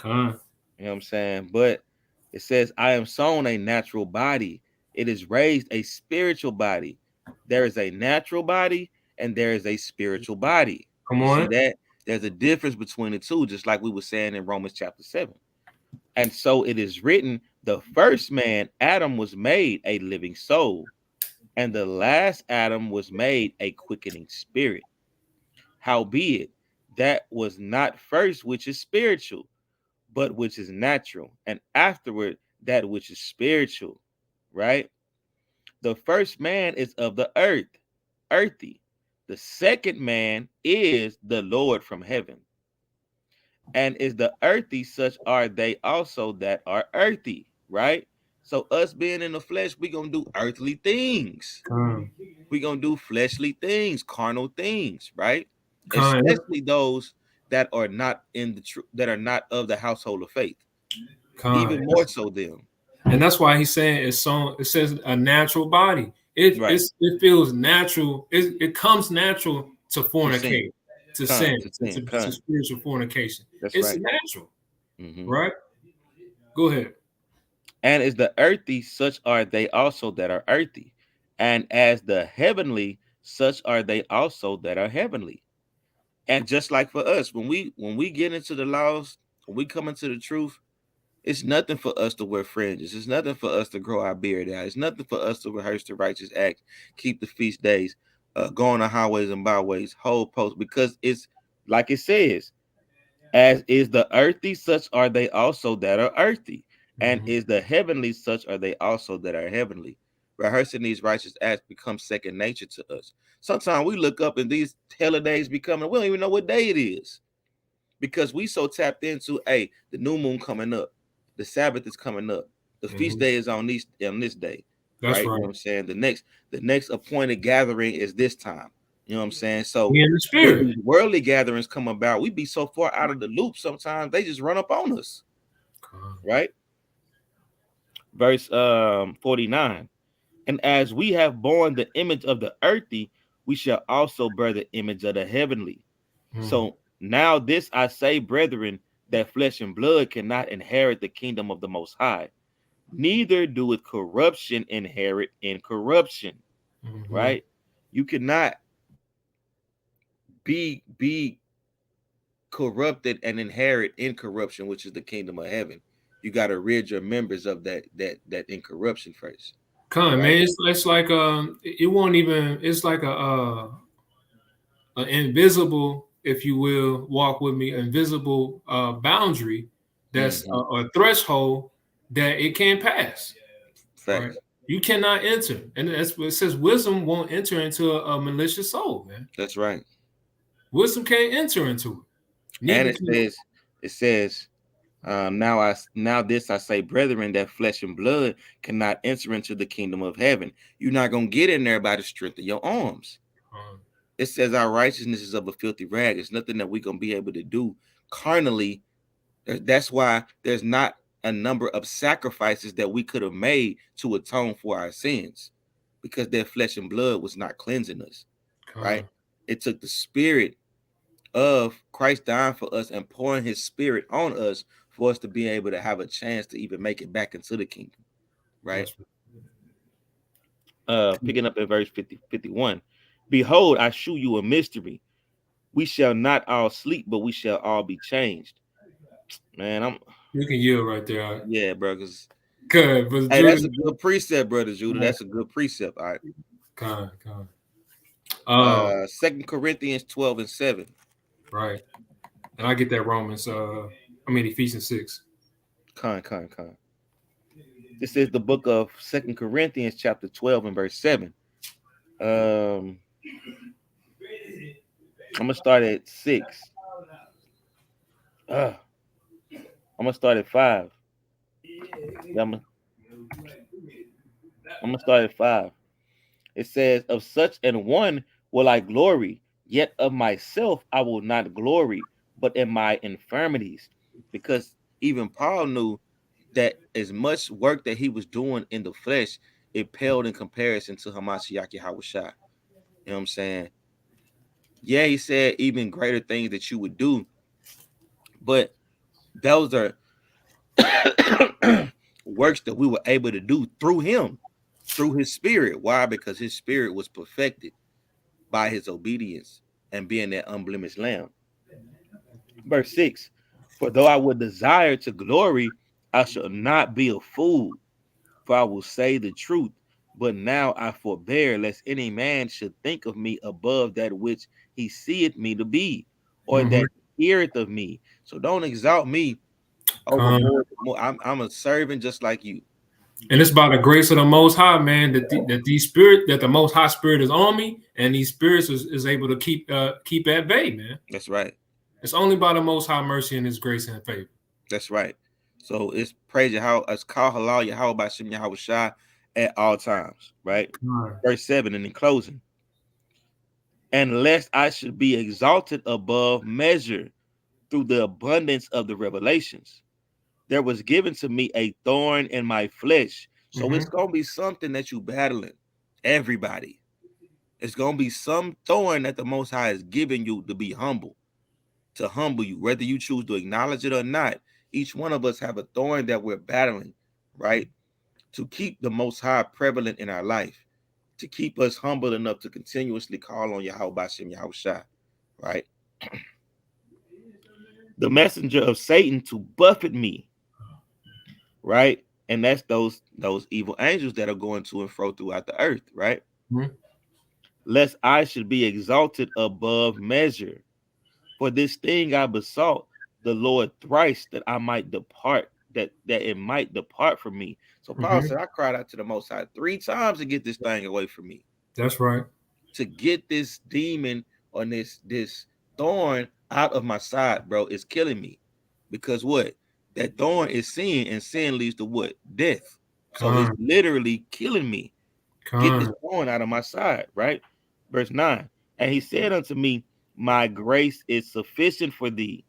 You know what I'm saying? But it says, I am sown a natural body. It is raised a spiritual body. There is a natural body and there is a spiritual body. Come on. See that? There's a difference between the two, just like we were saying in Romans chapter 7. And so it is written, the first man, Adam, was made a living soul, and the last Adam was made a quickening spirit. Howbeit, that was not first which is spiritual, but which is natural, and afterward that which is spiritual, right? The first man is of the earth, earthy. The second man is the Lord from heaven. And is the earthy, such are they also that are earthy, right? So us being in the flesh, we're going to do earthly things. We're going to do fleshly things, carnal things, right? Especially those that are not in the that are not of the household of faith. Even more so them. And that's why he's saying it says a natural body. It feels natural. It comes natural to fornicate, to sin, to spiritual fornication. It's natural, right? Go ahead. And as the earthy, such are they also that are earthy. And as the heavenly, such are they also that are heavenly. And just like for us, when we get into the laws, when we come into the truth, it's nothing for us to wear fringes. It's nothing for us to grow our beard out. It's nothing for us to rehearse the righteous acts, keep the feast days, go on the highways and byways, hold posts, because it's like it says, as is the earthy, such are they also that are earthy. And Mhm. is the heavenly, such are they also that are heavenly. Rehearsing these righteous acts becomes second nature to us. Sometimes we look up and these holidays becoming, we don't even know what day it is because we so tapped into, hey, the new moon coming up, the Sabbath is coming up, the feast Mhm. day is on this day, That's right? You know right. what I'm saying? The next appointed gathering is this time. You know what I'm saying? So We in the when spirit. these worldly gatherings come about, we be so far out of the loop sometimes they just run up on us, Con. right? Verse 49. And as we have borne the image of the earthy, we shall also bear the image of the heavenly. Mhm. So now this I say, brethren, that flesh and blood cannot inherit the kingdom of the Most High, neither doeth corruption inherit incorruption. Mhm. Right? You cannot be corrupted and inherit incorruption, which is the kingdom of heaven. You got to rid your members of that incorruption first. Con, Right? man, it's like it won't even. It's like an invisible, if you will, walk with me, invisible boundary that's Mm-hmm. a threshold that it can't pass. Right? Facts. You cannot enter, and that's what it says. Wisdom won't enter into a malicious soul, man. That's right. Wisdom can't enter into it. And Neither it can. says, it says, now this I say, brethren, that flesh and blood cannot enter into the kingdom of heaven. You're not gonna get in there by the strength of your arms. Um, It says our righteousness is of a filthy rag. It's nothing that we're gonna be able to do carnally. That's why there's not a number of sacrifices that we could have made to atone for our sins, because their flesh and blood was not cleansing us. Right? It took the spirit of Christ dying for us and pouring his spirit on us for us to be able to have a chance to even make it back into the kingdom, right? that's Picking up at verse 51. Behold, I shew you a mystery. We shall not all sleep, but we shall all be changed. Man, you can yield right there. yeah, bro. Cause Good, but hey, Judah. that's a good precept, brother Judah. That's a good precept. All right. Con. Um, 2 Corinthians 12 and 7. right. And I get that Romans. Ephesians 6. Con. This is the book of 2 Corinthians, chapter 12 and verse 7. I'm gonna start at 6. I'm gonna start at 5. Yeah, I'm gonna start at 5. It says, "Of such an one will I glory, yet of myself I will not glory, but in my infirmities." Because even Paul knew that as much work that he was doing in the flesh, it paled in comparison to Hamashiach Yahushua. You know what I'm saying? Yeah, he said even greater things that you would do, but those are works that we were able to do through him, through his spirit. Why? Because his spirit was perfected by his obedience and being that unblemished lamb. Verse 6. For though I would desire to glory, I shall not be a fool, for I will say the truth. But now I forbear, lest any man should think of me above that which he seeth me to be, or Mm-hmm. that he heareth of me. So don't exalt me Con. overboard. I'm a servant just like you. And it's by the grace of the Most High, man, that the Most High Spirit is on me, and these spirits is able to keep at bay, man. That's right. It's only by the Most High mercy and His grace and favor. That's right. So it's praise Yahweh, it's called halal Yahweh by Shem Yahweh Shai at all times, right? Con. Verse 7, and in closing. And lest I should be exalted above measure through the abundance of the revelations, there was given to me a thorn in my flesh. So Mm-hmm. it's gonna be something that you battling. Everybody. It's gonna be some thorn that the Most High is giving you to be humble, to humble you, whether you choose to acknowledge it or not. Each one of us have a thorn that we're battling, right? To keep the Most High prevalent in our life, to keep us humble enough to continuously call on Yahweh Bashem Yahushua, right? The messenger of Satan to buffet me, right? And that's those evil angels that are going to and fro throughout the earth, right? Mhm. Lest I should be exalted above measure. For this thing I besought the Lord thrice that I might depart, that it might depart from me. So Paul Mhm. said, I cried out to the Most High 3 times to get this thing away from me, That's right. to get this demon or this thorn out of my side, bro. It's killing me. Because what? That thorn is sin, and sin leads to what? Death. So it's Con, literally killing me. Get this con, thorn out of my side, right? Verse 9. And he said unto me, my grace is sufficient for thee,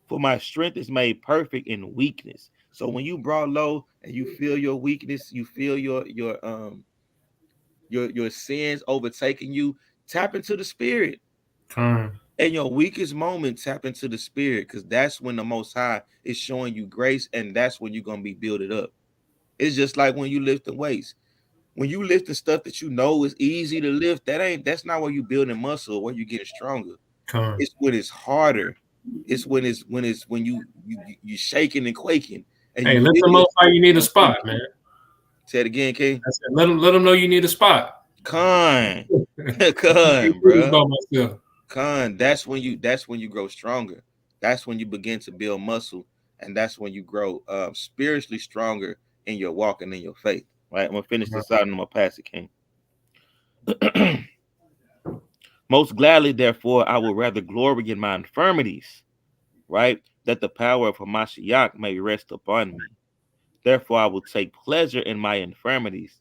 for my strength is made perfect in weakness. So when you brought low and you feel your weakness, you feel your sins overtaking you, tap into the spirit. con, In your weakest moment, tap into the spirit, because that's when the Most High is showing you grace, and that's when you're gonna be builded up. It's just like when you lift the weights. When you lift the stuff that you know is easy to lift, that's not where you building muscle, where you getting stronger. con. It's when it's harder. It's when you shaking and quaking and Hey, you let feel them know how you need a yourself spot, weak. man. Say it again, King. I said, let them know you need a spot. Con, I can't con, do this bro. by myself. Con. That's when you grow stronger. That's when you begin to build muscle, and that's when you grow spiritually stronger in your walk and in your faith. Right. I'm gonna finish this out and I'm gonna pass it, King. Most gladly, therefore, I will rather glory in my infirmities, right? That the power of Hamashiach may rest upon me. Therefore, I will take pleasure in my infirmities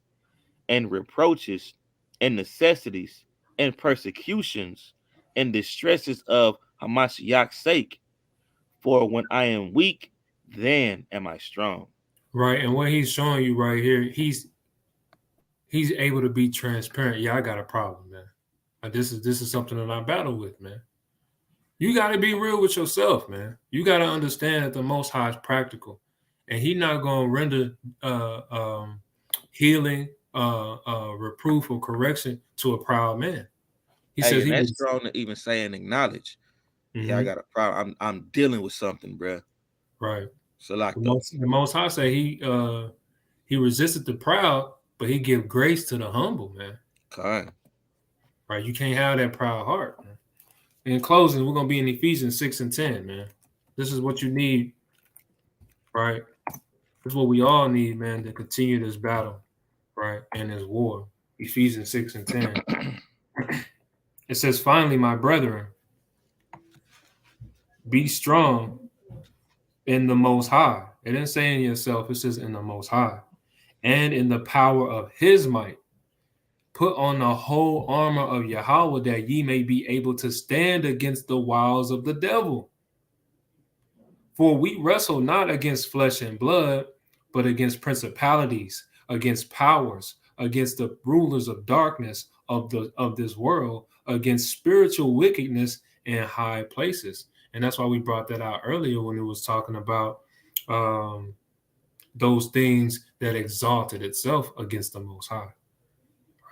and reproaches and necessities and persecutions and distresses of Hamashiach's sake. For when I am weak, then am I strong. Right, and what he's showing you right here, he's able to be transparent. Yeah, I got a problem, man. This is something that I battle with, man. You got to be real with yourself, man. You got to understand that the Most High is practical, and He's not going to render healing, reproof, or correction to a proud man. He Hey, says and He that's was strong to even say and acknowledge. Yeah, I mhm, got a problem. I'm dealing with something, bruh. right. So like The Most High say He resisted the proud, but He give grace to the humble, man. kind. Right? You can't have that proud heart, man. In closing, we're gonna be in Ephesians 6 and 10, man. This is what you need, right? This is what we all need, man, to continue this battle, right? And this war. Ephesians 6 and 10. It says, finally, my brethren, be strong in the most high. It didn't say in yourself, it says in the most high. And in the power of his might. Put on the whole armor of Yahweh that ye may be able to stand against the wiles of the devil. For we wrestle not against flesh and blood, but against principalities, against powers, against the rulers of darkness of this world, against spiritual wickedness in high places. And that's why we brought that out earlier when it was talking about um, those things that exalted itself against the Most High.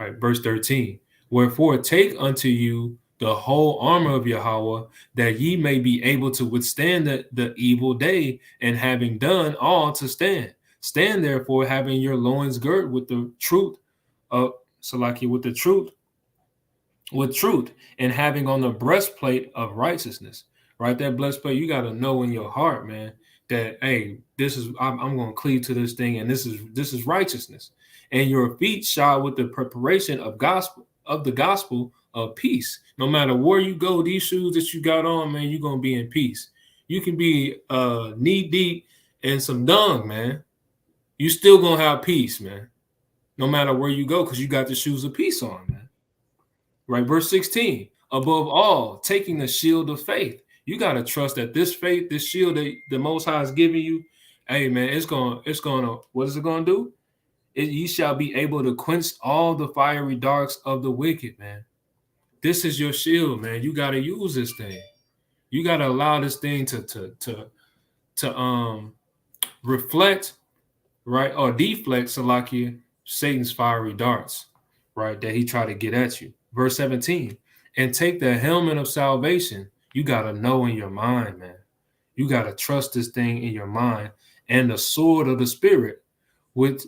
Right, verse 13. Wherefore take unto you the whole armor of Yahweh, that ye may be able to withstand the evil day, and having done all to stand. Stand therefore, having your loins girt with the truth of Salaki, with truth, and having on the breastplate of righteousness. Right, that breastplate, you got to know in your heart, man, that hey, I'm going to cleave to this thing, and this is righteousness. And your feet shod with the preparation of the gospel of peace. No matter where you go, these shoes that you got on, man, you're gonna be in peace. You can be knee deep in some dung, man. You still gonna have peace, man. No matter where you go, because you got the shoes of peace on, man. Right, verse 16. Above all, taking the shield of faith. You got to trust that this faith, this shield that the Most High is giving you, hey man, what is it gonna do? Ye shall be able to quench all the fiery darts of the wicked, man. This is your shield, man. You got to use this thing. You got to allow this thing to reflect right? Or deflect, Salakia, Satan's fiery darts, right? That he tried to get at you. Verse 17, and take the helmet of salvation. You got to know in your mind, man. You got to trust this thing in your mind, and the sword of the Spirit, which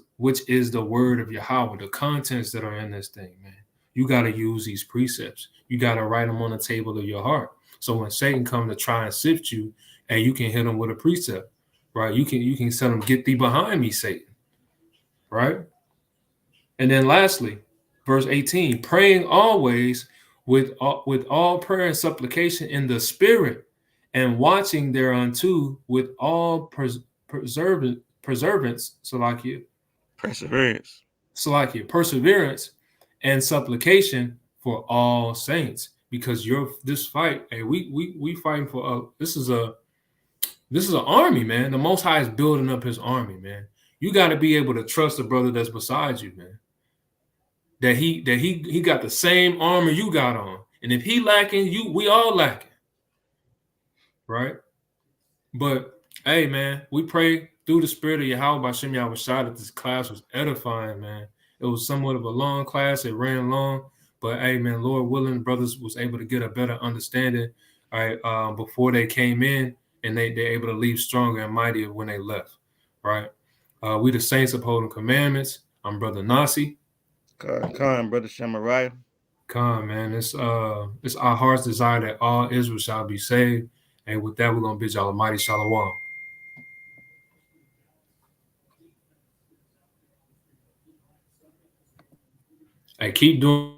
is the word of Yahweh, the contents that are in this thing, man. You got to use these precepts. You got to write them on the table of your heart. So when Satan comes to try and sift you, and you can hit him with a precept, right? You can tell him, get thee behind me, Satan, right? And then lastly, verse 18, praying always with all prayer and supplication in the Spirit, and watching thereunto with all perseverance, Salakia, perseverance and supplication for all saints, because this fight, hey, we fighting for this is an army, man. The Most High is building up his army, man. You got to be able to trust the brother that's beside you, man. That he got the same armor you got on, and if he lacking, we all lacking, right? But hey, man, we pray through the Spirit of Yahweh B'Shem Yahushua that this class was edifying, man. It was somewhat of a long class. It ran long, but hey, man, Lord willing, brothers was able to get a better understanding, all right, before they came in, and they're able to leave stronger and mightier when they left, right? We the saints upholding commandments. I'm Brother Nasi. Khan, Brother Shemariah. Khan, man, it's our heart's desire that all Israel shall be saved. And with that, we're gonna bid y'all a mighty shalom. Hey, keep doing.